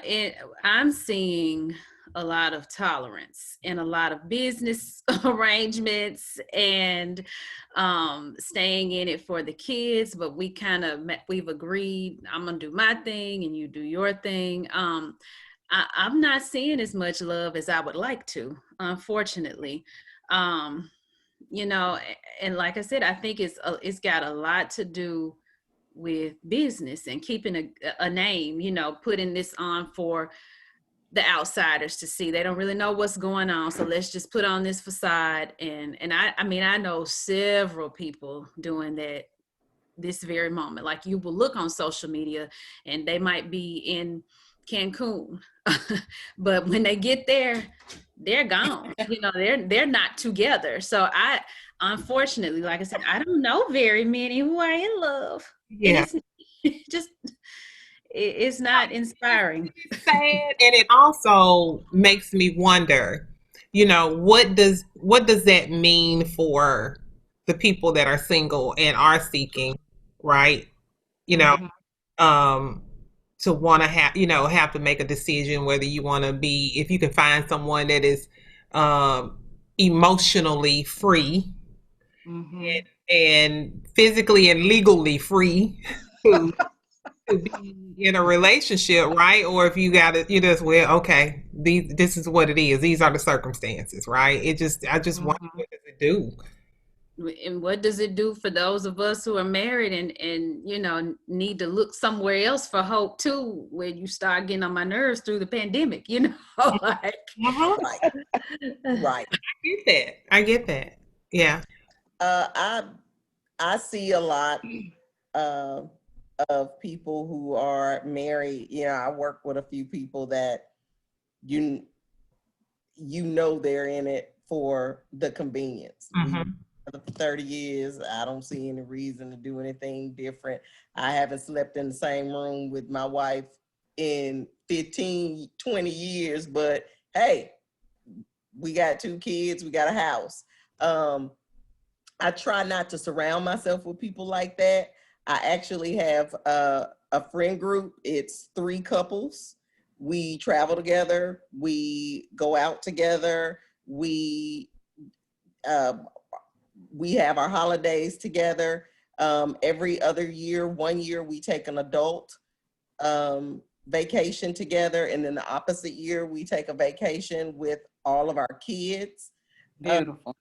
Speaker 6: I'm seeing a lot of tolerance and a lot of business arrangements and staying in it for the kids. But we've agreed, I'm gonna do my thing and you do your thing. I'm not seeing as much love as I would like to, unfortunately. Um, and like I said, I think it's got a lot to do with business and keeping a name, putting this on for the outsiders to see. They don't really know what's going on, so let's just put on this facade. And I mean, I know several people doing that this very moment. Like, you will look on social media and they might be in Cancun, but when they get there, they're gone. They're not together. So unfortunately, like I said, I don't know very many who are in love.
Speaker 1: Yeah.
Speaker 6: And it's not inspiring.
Speaker 1: It's sad, and it also makes me wonder, what does that mean for the people that are single and are seeking, right? You know, um, to want to have to make a decision whether you want to be, if you can find someone that is emotionally free and physically and legally free to be in a relationship, right? Or if you got it, well, okay, this is what it is. These are the circumstances, right? I just wonder, what does it do?
Speaker 6: And what does it do for those of us who are married and need to look somewhere else for hope too, where you start getting on my nerves through the pandemic, like.
Speaker 2: Right.
Speaker 1: I get that. Yeah.
Speaker 2: I see a lot of people who are married. I work with a few people that they're in it for the convenience. For 30 years, I don't see any reason to do anything different. I haven't slept in the same room with my wife in 15, 20 years, but hey, we got 2 kids, we got a house. I try not to surround myself with people like that. I actually have a friend group. It's 3 couples. We travel together. We go out together. We have our holidays together. Every other year, 1 year, we take an adult vacation together. And then the opposite year, we take a vacation with all of our kids.
Speaker 4: Beautiful.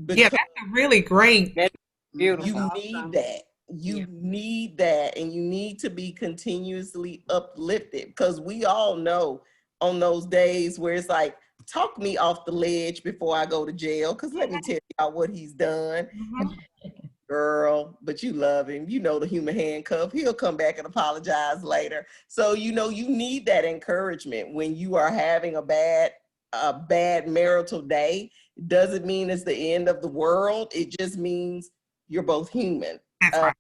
Speaker 1: Yeah, that's a really great.
Speaker 4: That's beautiful.
Speaker 2: You need that. You need that, and you need to be continuously uplifted, because we all know on those days where it's like, talk me off the ledge before I go to jail, because let me tell y'all what he's done. Girl, but you love him. The human handcuff. He'll come back and apologize later. So, you need that encouragement when you are having a bad marital day. It doesn't mean it's the end of the world. It just means you're both human.
Speaker 1: That's right.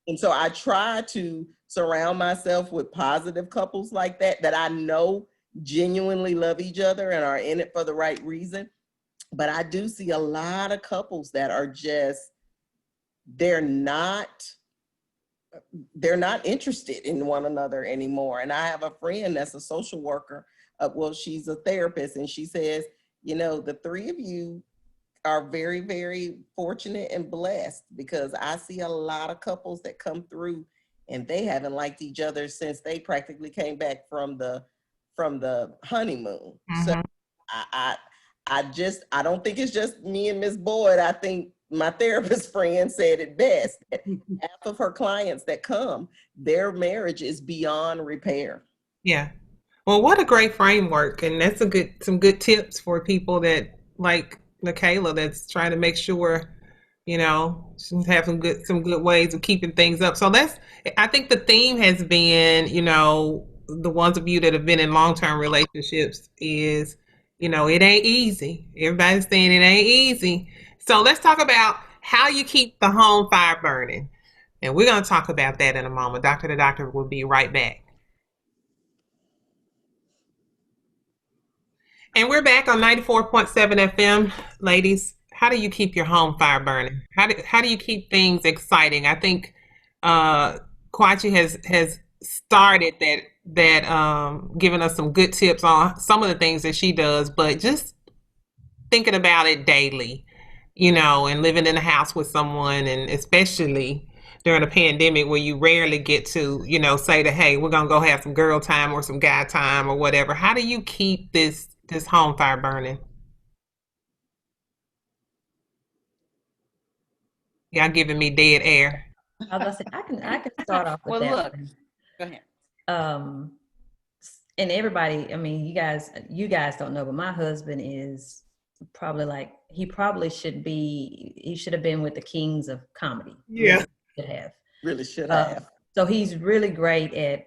Speaker 2: And so I try to surround myself with positive couples like that I know genuinely love each other and are in it for the right reason. But I do see a lot of couples that are just, they're not interested in one another anymore. And I have a friend that's a social worker. She's a therapist, and she says, the 3 of you are very, very fortunate and blessed, because I see a lot of couples that come through and they haven't liked each other since they practically came back from the honeymoon. So I don't think it's just me and Miss Boyd. I think my therapist friend said it best. Half of her clients that come, their marriage is beyond repair.
Speaker 1: Yeah. Well, what a great framework. And that's some good tips for people that, like Nikayla, that's trying to make sure You know, she have some good ways of keeping things up. So I think the theme has been, you know, the ones of you that have been in long-term relationships is, you know, it ain't easy. Everybody's saying it ain't easy. So let's talk about how you keep the home fire burning. And we're going to talk about that in a moment. Doctor the Doctor will be right back. And we're back on 94.7 FM. Ladies, how do you keep your home fire burning? How do you keep things exciting? I think Quache has started giving us some good tips on some of the things that she does, but just thinking about it daily, you know, and living in a house with someone, and especially during a pandemic where you rarely get to, you know, say that, hey, we're gonna go have some girl time or some guy time or whatever. How do you keep this home fire burning? Y'all giving me dead air.
Speaker 3: I was gonna say, I can start off with
Speaker 4: Well,
Speaker 3: that
Speaker 4: look,
Speaker 3: one.
Speaker 4: go ahead.
Speaker 3: Um, and everybody, I mean, you guys don't know, but my husband is probably like, he should have been with the kings of comedy.
Speaker 1: Yeah.
Speaker 2: Really should have.
Speaker 3: So he's really great at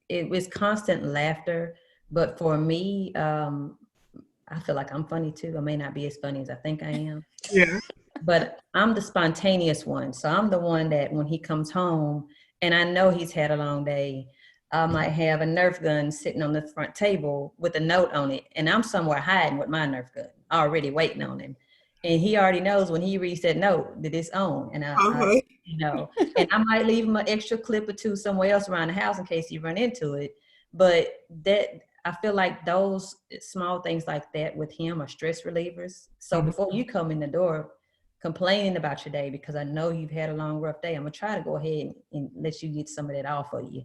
Speaker 3: it. Was constant laughter, but for me, I feel like I'm funny too. I may not be as funny as I think I am.
Speaker 1: Yeah.
Speaker 3: But I'm the spontaneous one. So I'm the one that when he comes home and I know he's had a long day, I might have a Nerf gun sitting on the front table with a note on it. And I'm somewhere hiding with my Nerf gun, already waiting on him. And he already knows when he reads that note that it's on. And I you know, and I might leave him an extra clip or two somewhere else around the house in case he run into it. But that, I feel like those small things like that with him are stress relievers. So before you come in the door complaining about your day, because I know you've had a long, rough day, I'm gonna try to go ahead and let you get some of that off of you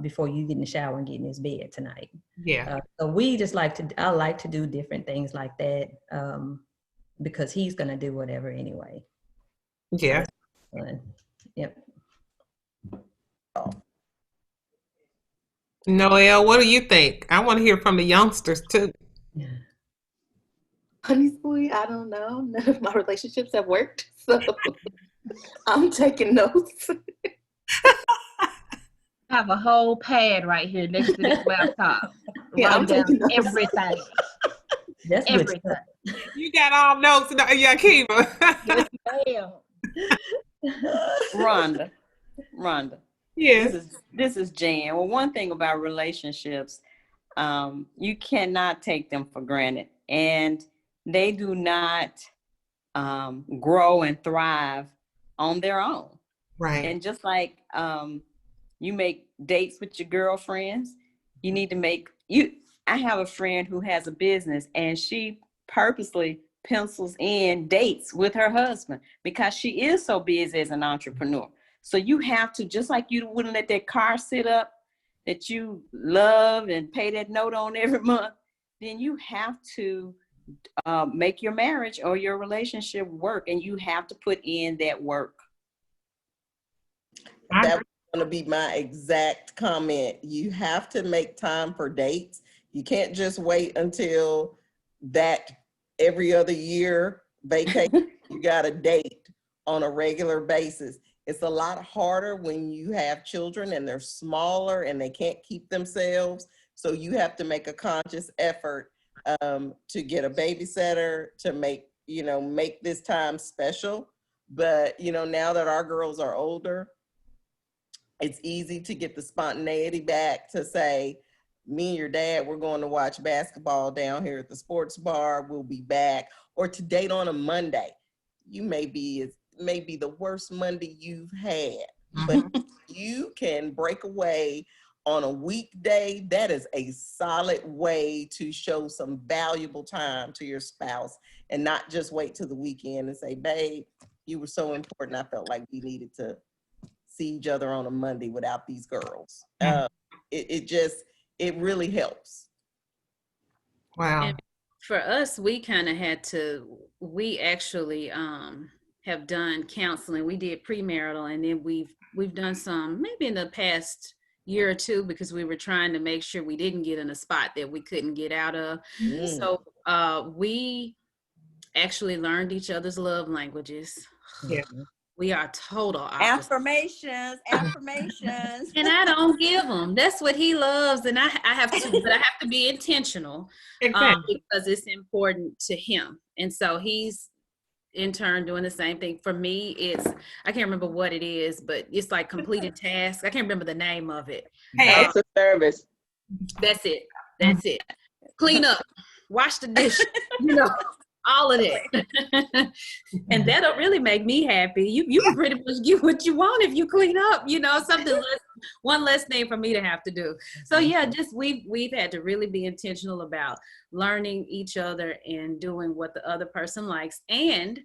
Speaker 3: before you get in the shower and get in this bed tonight.
Speaker 1: Yeah.
Speaker 3: So we just I like to do different things like that because he's gonna do whatever anyway.
Speaker 1: Yeah.
Speaker 3: So, yep.
Speaker 1: Noelle, what do you think? I want to hear from the youngsters too.
Speaker 9: Honestly, I don't know. None of my relationships have worked, so I'm taking notes.
Speaker 5: I have a whole pad right here next to this laptop.
Speaker 9: Yeah, I'm
Speaker 5: Writing down
Speaker 9: taking notes.
Speaker 5: everything.
Speaker 3: That's
Speaker 5: Everything.
Speaker 1: You got all notes, Yarkeva.
Speaker 5: Yes,
Speaker 4: Rhonda.
Speaker 1: Yes.
Speaker 4: This is Jan. Well, one thing about relationships, you cannot take them for granted, and they do not grow and thrive on their own.
Speaker 1: Right.
Speaker 4: And just like you make dates with your girlfriends, you need to make I have a friend who has a business, and she purposely pencils in dates with her husband because she is so busy as an entrepreneur. So you have to, just like you wouldn't let that car sit up that you love and pay that note on every month, then you have to make your marriage or your relationship work, and you have to put in that work.
Speaker 2: That was going to be my exact comment. You have to make time for dates. You can't just wait until that every other year vacation. You got to date on a regular basis. It's a lot harder when you have children and they're smaller and they can't keep themselves. So you have to make a conscious effort to get a babysitter, to make this time special. But, now that our girls are older, it's easy to get the spontaneity back to say, me and your dad, we're going to watch basketball down here at the sports bar. We'll be back. Or to date on a Monday. You may be the worst Monday you've had, but you can break away on a weekday. That is a solid way to show some valuable time to your spouse, and not just wait till the weekend and say, babe, you were so important. I felt like we needed to see each other on a Monday without these girls. It really helps.
Speaker 1: Wow.
Speaker 6: And for us, we actually have done counseling. We did premarital, and then we've done some maybe in the past year or two, because we were trying to make sure we didn't get in a spot that we couldn't get out of. So we actually learned each other's love languages.
Speaker 1: Yeah.
Speaker 6: We are total opposites.
Speaker 4: Affirmations.
Speaker 6: And I don't give them. That's what he loves, and I have to, but I have to be intentional
Speaker 1: Exactly.
Speaker 6: because it's important to him. And so he's in turn doing the same thing. For me, it's, I can't remember what it is, but it's like completed tasks. I can't remember the name of it.
Speaker 1: Hey,
Speaker 7: Acts of service.
Speaker 6: That's it. That's it. Clean up, wash the dish, all of that. And that'll really make me happy. You can pretty much get what you want if you clean up, something less, one less thing for me to have to do. So yeah, just we've had to really be intentional about learning each other and doing what the other person likes. And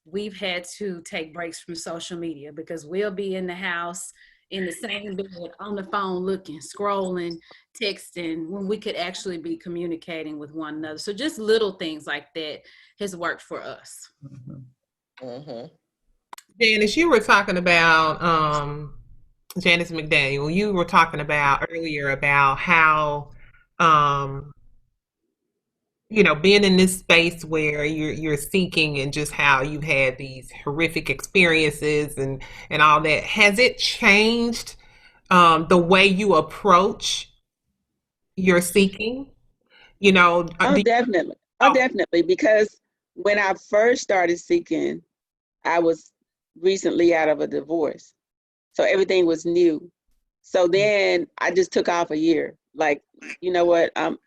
Speaker 6: we've had to take breaks from social media because we'll be in the house in the same bed on the phone looking, scrolling, texting, when we could actually be communicating with one another. So just little things like that has worked for us.
Speaker 1: Janice, you were talking about Janice McDaniel. You were talking about earlier about how being in this space where you're seeking, and just how you've had these horrific experiences and all that. Has it changed the way you approach your seeking?
Speaker 7: Oh, definitely. Oh, definitely. Because when I first started seeking, I was recently out of a divorce. So everything was new. So then I just took off a year. Like, you know what? I'm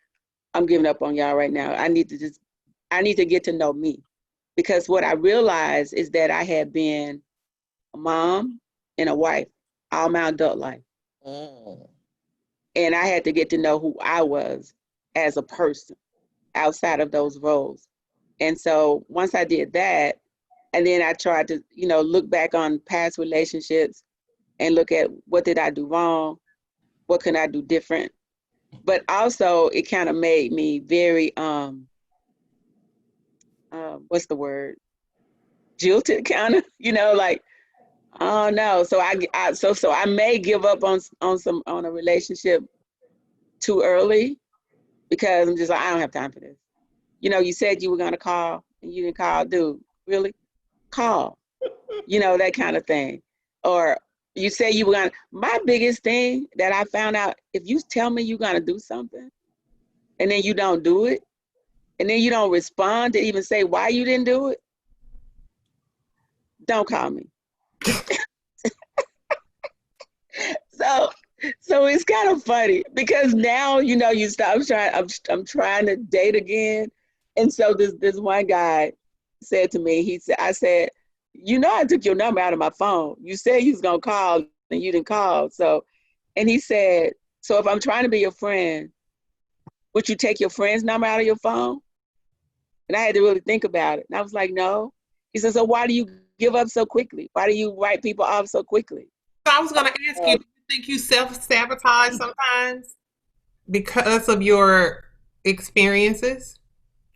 Speaker 7: giving up on y'all right now. I need to get to know me. Because what I realized is that I had been a mom and a wife all my adult life. And I had to get to know who I was as a person outside of those roles. And so once I did that, and then I tried to, look back on past relationships and look at what did I do wrong? What can I do different? But also it kind of made me very, what's the word? Jilted, kind of, like, oh no. So I may give up on a relationship too early because I'm just like, I don't have time for this. You said you were gonna call and you didn't call, dude. Really? Call. That kind of thing. Or you say you were gonna. My biggest thing that I found out, if you tell me you're gonna do something and then you don't do it, and then you don't respond to even say why you didn't do it, don't call me. So it's kind of funny because now, you stop trying. I'm trying to date again. And so this one guy said to me, I said, I took your number out of my phone. You said you was going to call and you didn't call. And he said, so if I'm trying to be your friend, would you take your friend's number out of your phone? And I had to really think about it. And I was like, no. He said, so why do you give up so quickly? Why do you write people off so quickly?
Speaker 1: So I was going to ask you, do you think you self-sabotage sometimes because of your experiences?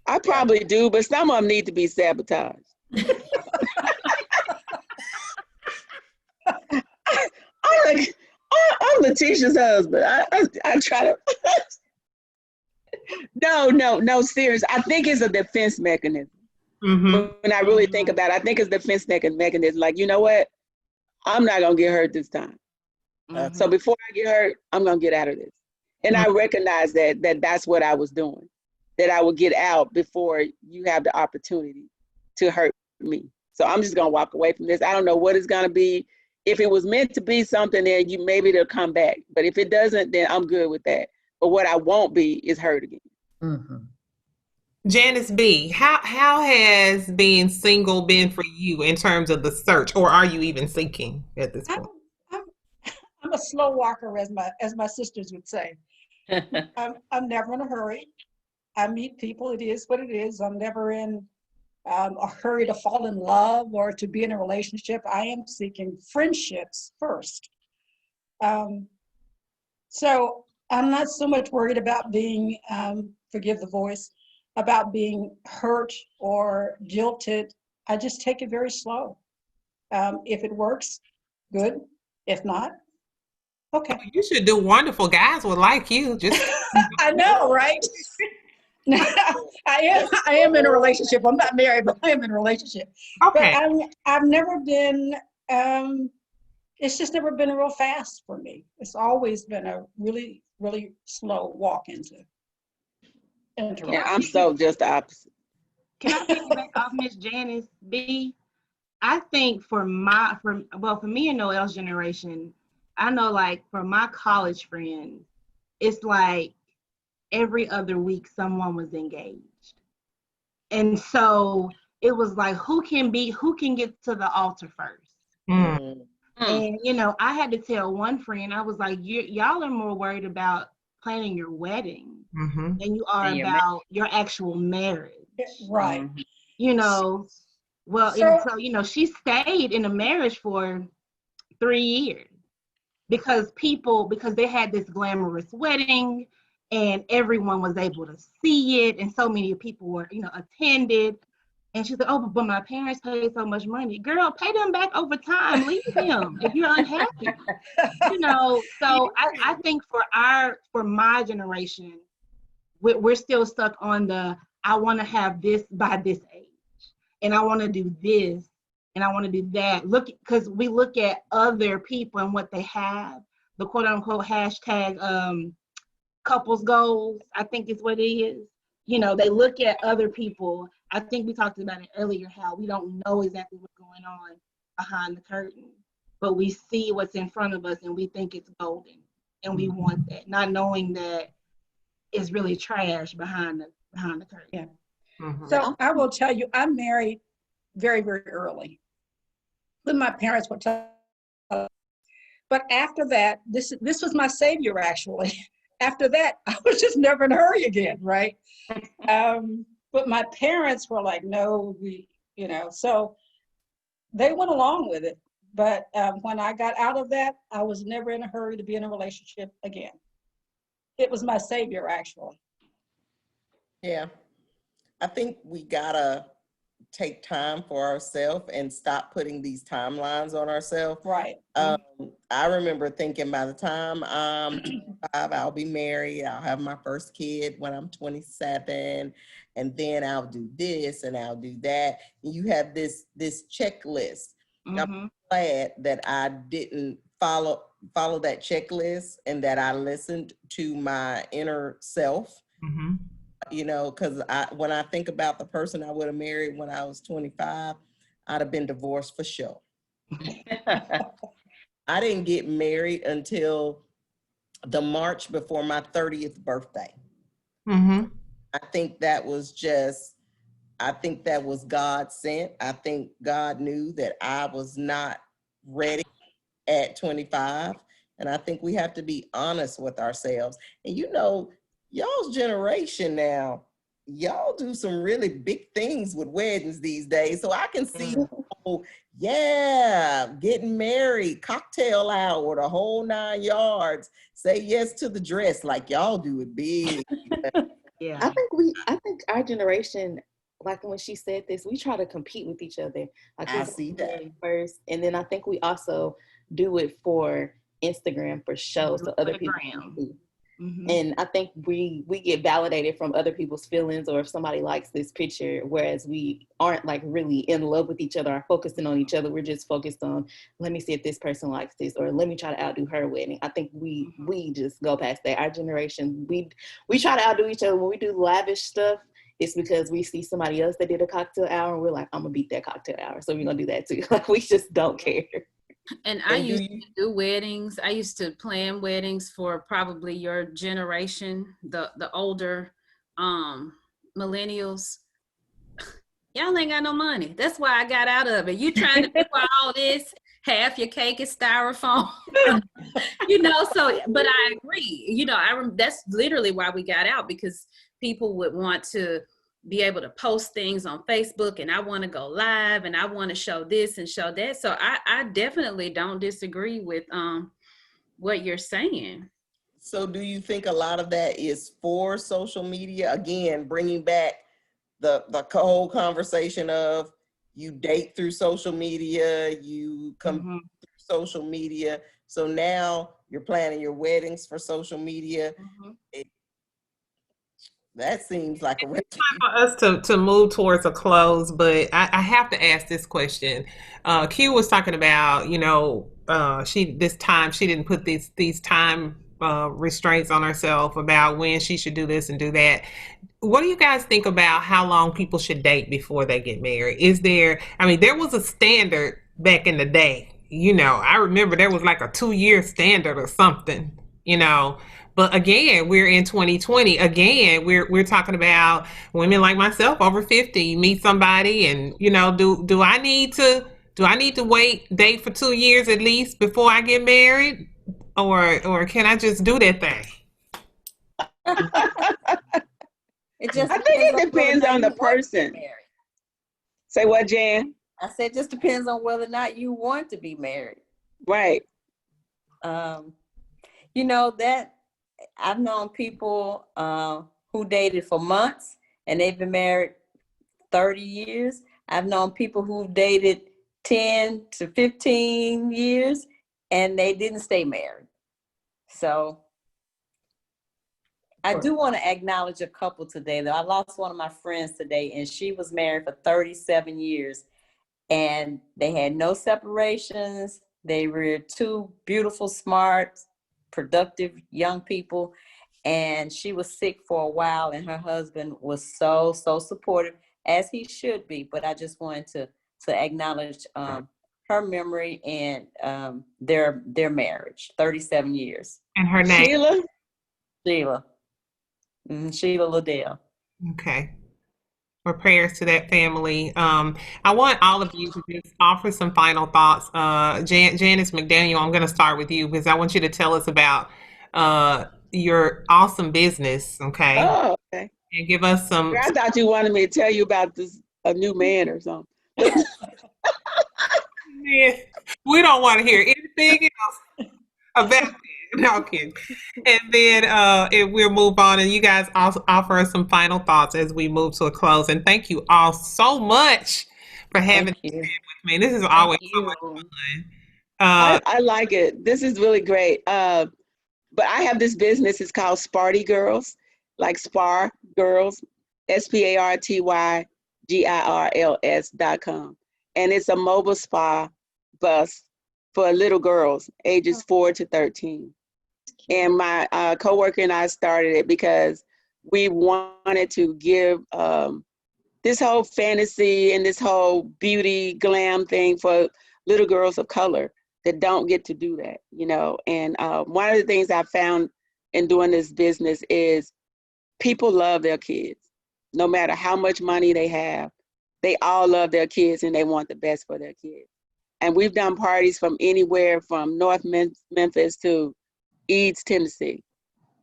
Speaker 7: I probably do, but some of them need to be sabotaged. I'm Lateasha's husband. I try to. No, serious. I think it's a defense mechanism. When I really think about it, I think it's a defense mechanism. Like, you know what? I'm not going to get hurt this time. So before I get hurt, I'm going to get out of this. And I recognize that's what I was doing, that I would get out before you have the opportunity to hurt me. So I'm just going to walk away from this. I don't know what it's going to be. If it was meant to be something, then maybe it'll come back. But if it doesn't, then I'm good with that. But what I won't be is hurt again.
Speaker 1: Janis B, how has being single been for you in terms of the search, or are you even seeking at this point?
Speaker 8: I'm a slow walker, as my sisters would say. I'm never in a hurry. I meet people. It is what it is. I'm never in a hurry to fall in love or to be in a relationship. I am seeking friendships first. So I'm not so much worried about being, forgive the voice, about being hurt or jilted. I just take it very slow. If it works, good. If not, okay.
Speaker 1: You should do wonderful. Guys would like you. Just
Speaker 8: I know, right? I am in a relationship. I'm not married, but I am in a relationship. But
Speaker 1: Okay.
Speaker 8: I've never been, it's just never been real fast for me. It's always been a really, really slow walk into
Speaker 7: Yeah, I'm
Speaker 8: relationship.
Speaker 7: so just the opposite.
Speaker 5: Can I piggyback off Miss Janis B? I think for me and Noelle's generation, I know like for my college friends, it's like every other week someone was engaged. And so it was like who can get to the altar first?
Speaker 1: Mm.
Speaker 5: And you know, I had to tell one friend, I was like, y'all are more worried about planning your wedding
Speaker 1: Mm-hmm.
Speaker 5: than you are
Speaker 4: And your
Speaker 5: about your actual marriage.
Speaker 8: Right.
Speaker 5: You know, well, and so you know, she stayed in a marriage for 3 years because they had this glamorous wedding and everyone was able to see it and so many people were, you know, attended. And she said, oh, but my parents paid so much money. Girl, pay them back over time. Leave them if you're unhappy. You know, so I think for my generation, we're still stuck on I want to have this by this age. And I want to do this and I want to do that. Because we look at other people and what they have, the quote unquote hashtag couples goals, I think is what it is. You know, they look at other people. I think we talked about it earlier, how we don't know exactly what's going on behind the curtain, but we see what's in front of us and we think it's golden and we want that, not knowing that it's really trash behind the curtain.
Speaker 8: Yeah.
Speaker 1: Mm-hmm.
Speaker 8: So I will tell you, I married very, very early. When my parents would tell, but after that, this was my savior actually. After that, I was just never in a hurry again, right? But my parents were like, no, so they went along with it. But when I got out of that, I was never in a hurry to be in a relationship again. It was my savior, actually.
Speaker 2: Yeah. I think we gotta take time for ourselves and stop putting these timelines on ourselves.
Speaker 8: Right.
Speaker 2: I remember thinking by the time I'm 25, I'll be married, I'll have my first kid when I'm 27, and then I'll do this and I'll do that. And you have this checklist. I'm glad that I didn't follow that checklist and that I listened to my inner self.
Speaker 1: Mm-hmm.
Speaker 2: You know, because when I think about the person I would have married when I was 25, I'd have been divorced for sure. I didn't get married until the March before my 30th birthday.
Speaker 1: Mm-hmm.
Speaker 2: I think that was God sent. I think God knew that I was not ready at 25. And I think we have to be honest with ourselves. And you know, y'all's generation now, y'all do some really big things with weddings these days. So I can see, getting married, cocktail hour, the whole 9 yards, say yes to the dress like y'all do it big.
Speaker 5: Yeah.
Speaker 9: I think our generation, like when she said this, we try to compete with each other. Like
Speaker 2: I see that.
Speaker 9: first, and then I think we also do it for Instagram for show, so other people can see. And I think we get validated from other people's feelings, or if somebody likes this picture, whereas we aren't like really in love with each other or focusing on each other. We're just focused on, let me see if this person likes this, or let me try to outdo her wedding. I think we just go past that. Our generation, we try to outdo each other. When we do lavish stuff, it's because we see somebody else that did a cocktail hour and we're like, I'm gonna beat that cocktail hour, so we're gonna do that too. Like, we just don't care.
Speaker 6: And I used to do weddings. I used to plan weddings for probably your generation, the older millennials. Y'all ain't got no money. That's why I got out of it. You trying to do all this, half your cake is styrofoam. You know, so, but I agree. You know, that's literally why we got out, because people would want to be able to post things on Facebook, and I want to go live, and I want to show this and show that. So I definitely don't disagree with what you're saying.
Speaker 2: So do you think a lot of that is for social media? Again, bringing back the whole conversation of you date through social media, you come through social media. So now you're planning your weddings for social media. That seems like a recipe.
Speaker 1: For us to move towards a close, but I have to ask this question. Q was talking about, she this time she didn't put these time restraints on herself about when she should do this and do that. What do you guys think about how long people should date before they get married? Is there, I mean, there was a standard back in the day. I remember there was like a 2 year standard or something, you know. But again, we're in 2020. Again, we're talking about women like myself over 50 meet somebody, and do I need to wait date for 2 years at least before I get married, or can I just do that thing?
Speaker 4: It just
Speaker 7: I think it
Speaker 4: depends on whether or
Speaker 7: depends
Speaker 4: not
Speaker 7: on
Speaker 4: you
Speaker 7: the
Speaker 4: want to be
Speaker 7: person.
Speaker 4: married.
Speaker 7: Say what, Jan?
Speaker 4: I said, just depends on whether or not you want to be married.
Speaker 7: Right.
Speaker 4: That I've known people who dated for months and they've been married 30 years. I've known people who dated 10 to 15 years and they didn't stay married. So I do want to acknowledge a couple today, though. I lost one of my friends today, and she was married for 37 years, and they had no separations. They were two beautiful, smart, productive young people, and she was sick for a while, and her husband was so supportive, as he should be. But I just wanted to acknowledge her memory and their marriage, 37 years.
Speaker 1: And her name?
Speaker 4: Sheila. Sheila Liddell.
Speaker 1: Okay. Well, prayers to that family. I want all of you to just offer some final thoughts. Janice McDaniel, I'm going to start with you because I want you to tell us about your awesome business. Okay.
Speaker 7: Oh, okay.
Speaker 1: And give us some.
Speaker 7: I thought you wanted me to tell you about a new man or something.
Speaker 1: Yeah, we don't want to hear anything else about it. No kidding. And then we'll move on, and you guys also offer us some final thoughts as we move to a close. And thank you all so much for having me with me. This is always so much fun.
Speaker 7: I like it. This is really great. But I have this business. It's called Sparty Girls, like Spar Girls, SPARTYGIRLS.com. And it's a mobile spa bus for little girls ages 4 to 13. And my coworker and I started it because we wanted to give this whole fantasy and this whole beauty glam thing for little girls of color that don't get to do that, And one of the things I found in doing this business is people love their kids. No matter how much money they have, they all love their kids and they want the best for their kids. And we've done parties from anywhere from North Memphis to Eads, Tennessee,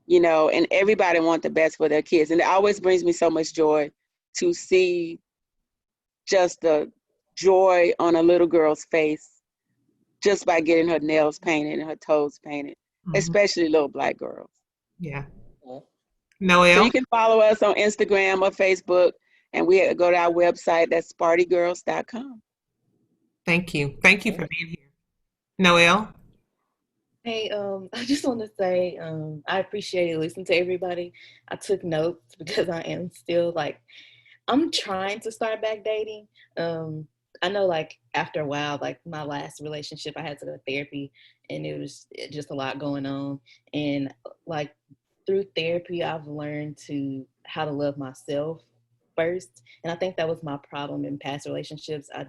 Speaker 7: and everybody wants the best for their kids. And it always brings me so much joy to see just the joy on a little girl's face just by getting her nails painted and her toes painted, especially little Black girls.
Speaker 1: Yeah. Noelle?
Speaker 7: So you can follow us on Instagram or Facebook, and we go to our website, that's spartygirls.com.
Speaker 1: Thank you. Thank you for being here. Noelle?
Speaker 9: Hey, I just want to say I appreciate listening to everybody. I took notes because I am still I'm trying to start back dating. I know after a while, my last relationship, I had to go to therapy and it was just a lot going on. And through therapy, I've learned how to love myself first. And I think that was my problem in past relationships. I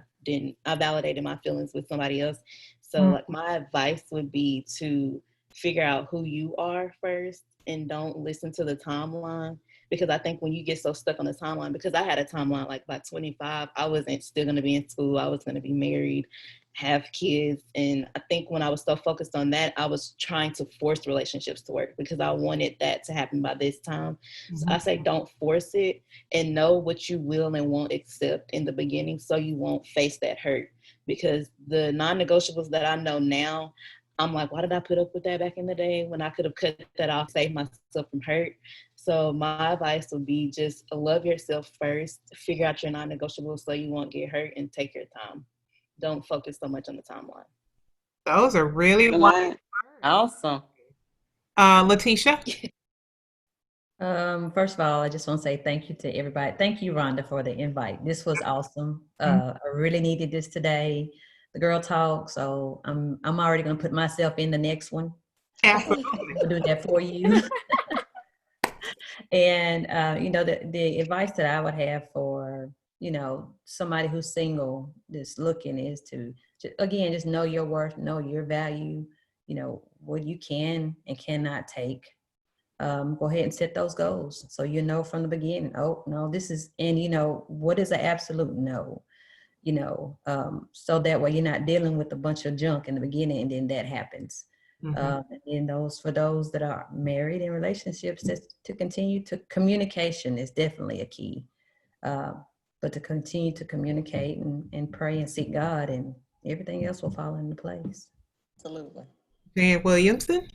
Speaker 9: validated my feelings with somebody else. So my advice would be to figure out who you are first and don't listen to the timeline. Because I think when you get so stuck on the timeline, because I had a timeline by 25, I wasn't still going to be in school. I was going to be married, have kids. And I think when I was so focused on that, I was trying to force relationships to work because I wanted that to happen by this time. So I say, don't force it and know what you will and won't accept in the beginning so you won't face that hurt. Because the non-negotiables that I know now, I'm like, why did I put up with that back in the day when I could have cut that off, saved myself from hurt? So my advice would be just love yourself first, figure out your non-negotiables so you won't get hurt, and take your time. Don't focus so much on the timeline.
Speaker 1: Those are really
Speaker 4: awesome.
Speaker 1: Lateasha?
Speaker 3: First of all, I just want to say thank you to everybody. Thank you, Rhonda, for the invite. This was awesome. I really needed this today, the girl talk. So I'm already going to put myself in the next one.
Speaker 1: Absolutely.
Speaker 3: I'll do that for you. And you know, the advice that I would have for, you know, somebody who's single, just looking, is to again, just know your worth, know your value, you know, what you can and cannot take. Go ahead and set those goals so you know from the beginning, oh no, this is, and you know, what is an absolute no, you know, so that way you're not dealing with a bunch of junk in the beginning and then that happens. And those, for those that are married in relationships, just to continue to, communication is definitely a key, but to continue to communicate and pray and seek God, and everything else will fall into place.
Speaker 2: Absolutely.
Speaker 1: Jan Williamson.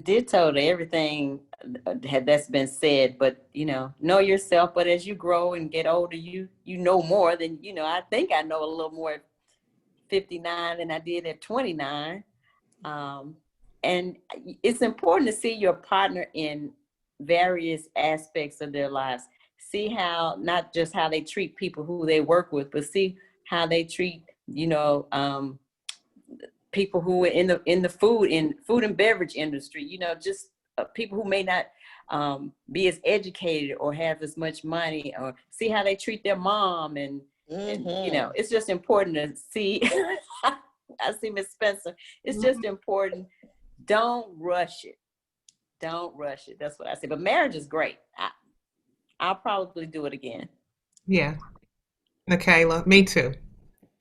Speaker 4: Ditto to everything that's been said, but you know yourself. But as you grow and get older, you know more than I think I know a little more at 59 than I did at 29. And it's important to see your partner in various aspects of their lives. See how, not just how they treat people who they work with, but see how they treat people who are in the food and beverage industry, just people who may not be as educated or have as much money, or see how they treat their mom, and it's just important to see. I see Miss Spencer. It's just important. Don't rush it. Don't rush it. That's what I say. But marriage is great. I'll probably do it again.
Speaker 1: Yeah. Nikayla. Me too.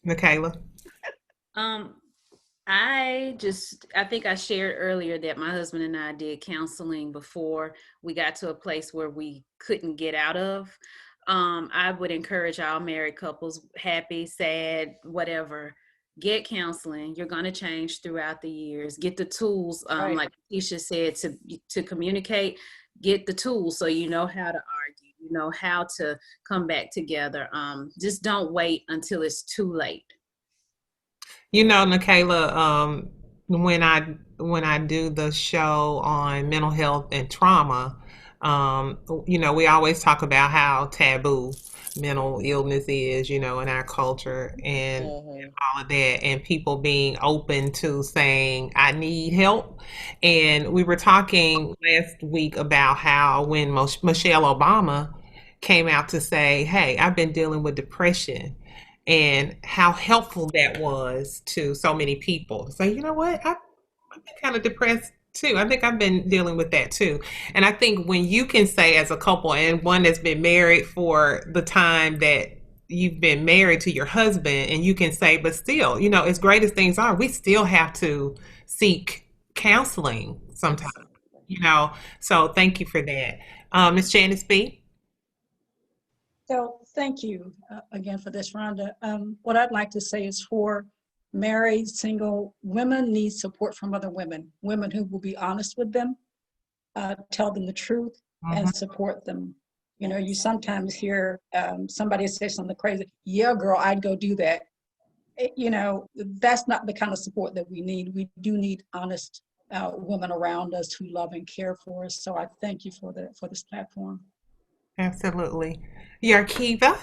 Speaker 1: Nikayla.
Speaker 6: I think I shared earlier that my husband and I did counseling before we got to a place where we couldn't get out of. I would encourage all married couples, happy, sad, whatever, get counseling. You're going to change throughout the years. Get the tools,
Speaker 8: Right.
Speaker 6: like Lateasha said, to communicate. Get the tools so you know how to argue, you know how to come back together. Just don't wait until it's too late.
Speaker 1: You know, Nikayla, when I do the show on mental health and trauma, you know, we always talk about how taboo mental illness is, you know, in our culture, and all of that, and people being open to saying, I need help. And we were talking last week about how when Michelle Obama came out to say, hey, I've been dealing with depression, and how helpful that was to so many people. So, you know what? I've been kind of depressed too. I think I've been dealing with that too. And I think when you can say, as a couple, and one that's been married for the time that you've been married to your husband, and you can say, but still, you know, as great as things are, we still have to seek counseling sometimes, you know. So thank you for that. Ms. Janis B.
Speaker 8: So thank you again for this, Rhonda. What I'd like to say is, for married, single women need support from other women who will be honest with them, tell them the truth, and support them. You know, you sometimes hear somebody say something crazy. Yeah, girl, I'd go do that. You know, that's not the kind of support that we need. We do need honest women around us who love and care for us. So I thank you for this platform.
Speaker 1: Absolutely. Yarkeva.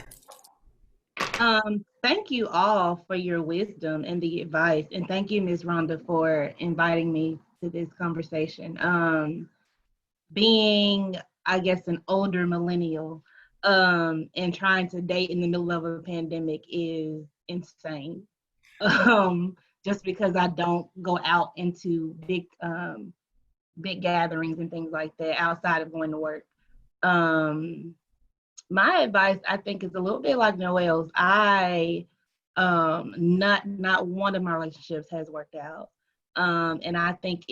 Speaker 5: Thank you all for your wisdom and the advice, and thank you, Ms. Rhonda, for inviting me to this conversation. Being, I guess, an older millennial, and trying to date in the middle of a pandemic is insane. Just because I don't go out into big gatherings and things like that outside of going to work. My advice, I think, is a little bit like Noelle's. Not one of my relationships has worked out. And I think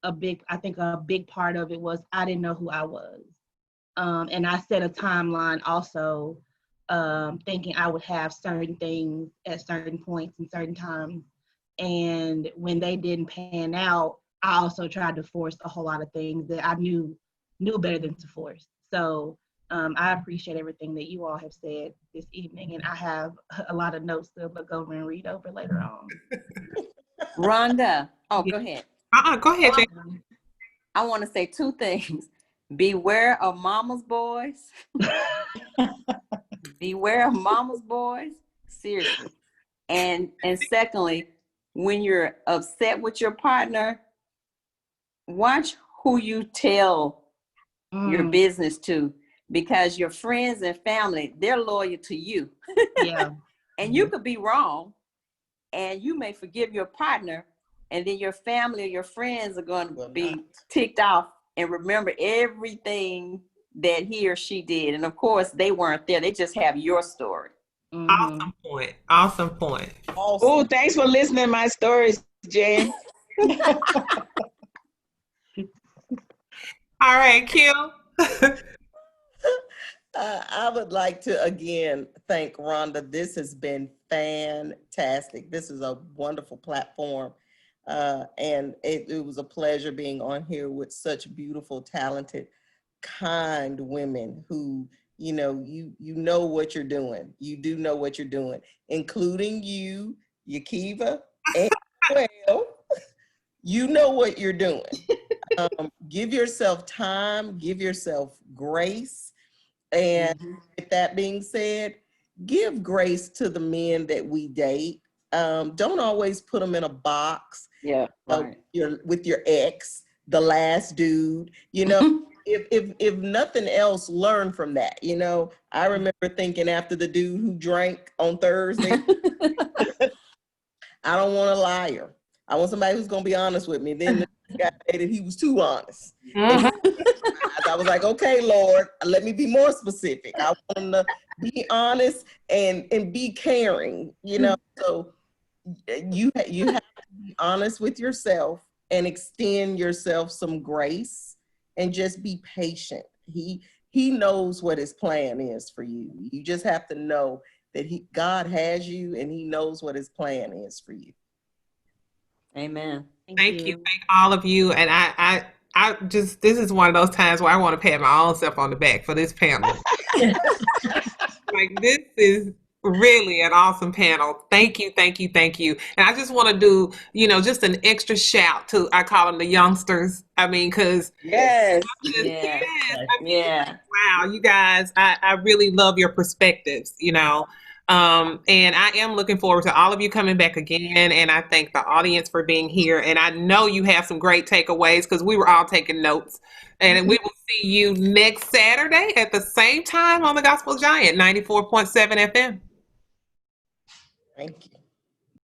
Speaker 5: a big part of it was I didn't know who I was. And I set a timeline also, thinking I would have certain things at certain points and certain times. And when they didn't pan out, I also tried to force a whole lot of things that I knew better than to force. So I appreciate everything that you all have said this evening, and I have a lot of notes to look over and read over later on.
Speaker 4: Rhonda, go ahead.
Speaker 1: Go ahead, Jane.
Speaker 4: I want to say two things. beware of mama's boys. Beware of mama's boys. Seriously. And secondly, when you're upset with your partner, watch who you tell your business to, because your friends and family, they're loyal to you.
Speaker 5: Yeah.
Speaker 4: And you could be wrong, and you may forgive your partner, and then your family or your friends are going to be ticked off and remember everything that he or she did. And of course, they weren't there. They just have your story.
Speaker 1: Awesome point. Awesome point.
Speaker 2: Awesome.
Speaker 7: Oh, thanks for listening to my stories, Jen.
Speaker 1: All right, Kim.
Speaker 2: I would like to again thank Rhonda. This has been fantastic. This is a wonderful platform. And it was a pleasure being on here with such beautiful, talented, kind women who, you know what you're doing. You do know what you're doing, including you, Yarkeva, and Noelle. You know what you're doing. Give yourself time, give yourself grace. And with that being said, give grace to the men that we date. Don't always put them in a box.
Speaker 7: Yeah, right.
Speaker 2: With your ex, the last dude. If nothing else, learn from that. I remember thinking after the dude who drank on Thursday, I don't want a liar. I want somebody who's gonna be honest with me. Then the guy dated, he was too honest. I was like, okay, Lord, let me be more specific. I want him to be honest and be caring, So you have to be honest with yourself and extend yourself some grace and just be patient. He knows what his plan is for you. You just have to know that God has you and he knows what his plan is for you.
Speaker 4: Amen.
Speaker 1: Thank you. Thank all of you. And I just, this is one of those times where I want to pat my own self on the back for this panel. Like, this is really an awesome panel. Thank you, thank you, thank you. And I just want to do, just an extra shout to, I call them the youngsters. I mean, because
Speaker 7: Yes.
Speaker 1: Wow, you guys, I really love your perspectives, and I am looking forward to all of you coming back again. And I thank the audience for being here. And I know you have some great takeaways because we were all taking notes. And we will see you next Saturday at the same time on the Gospel Giant, 94.7 FM.
Speaker 2: Thank you.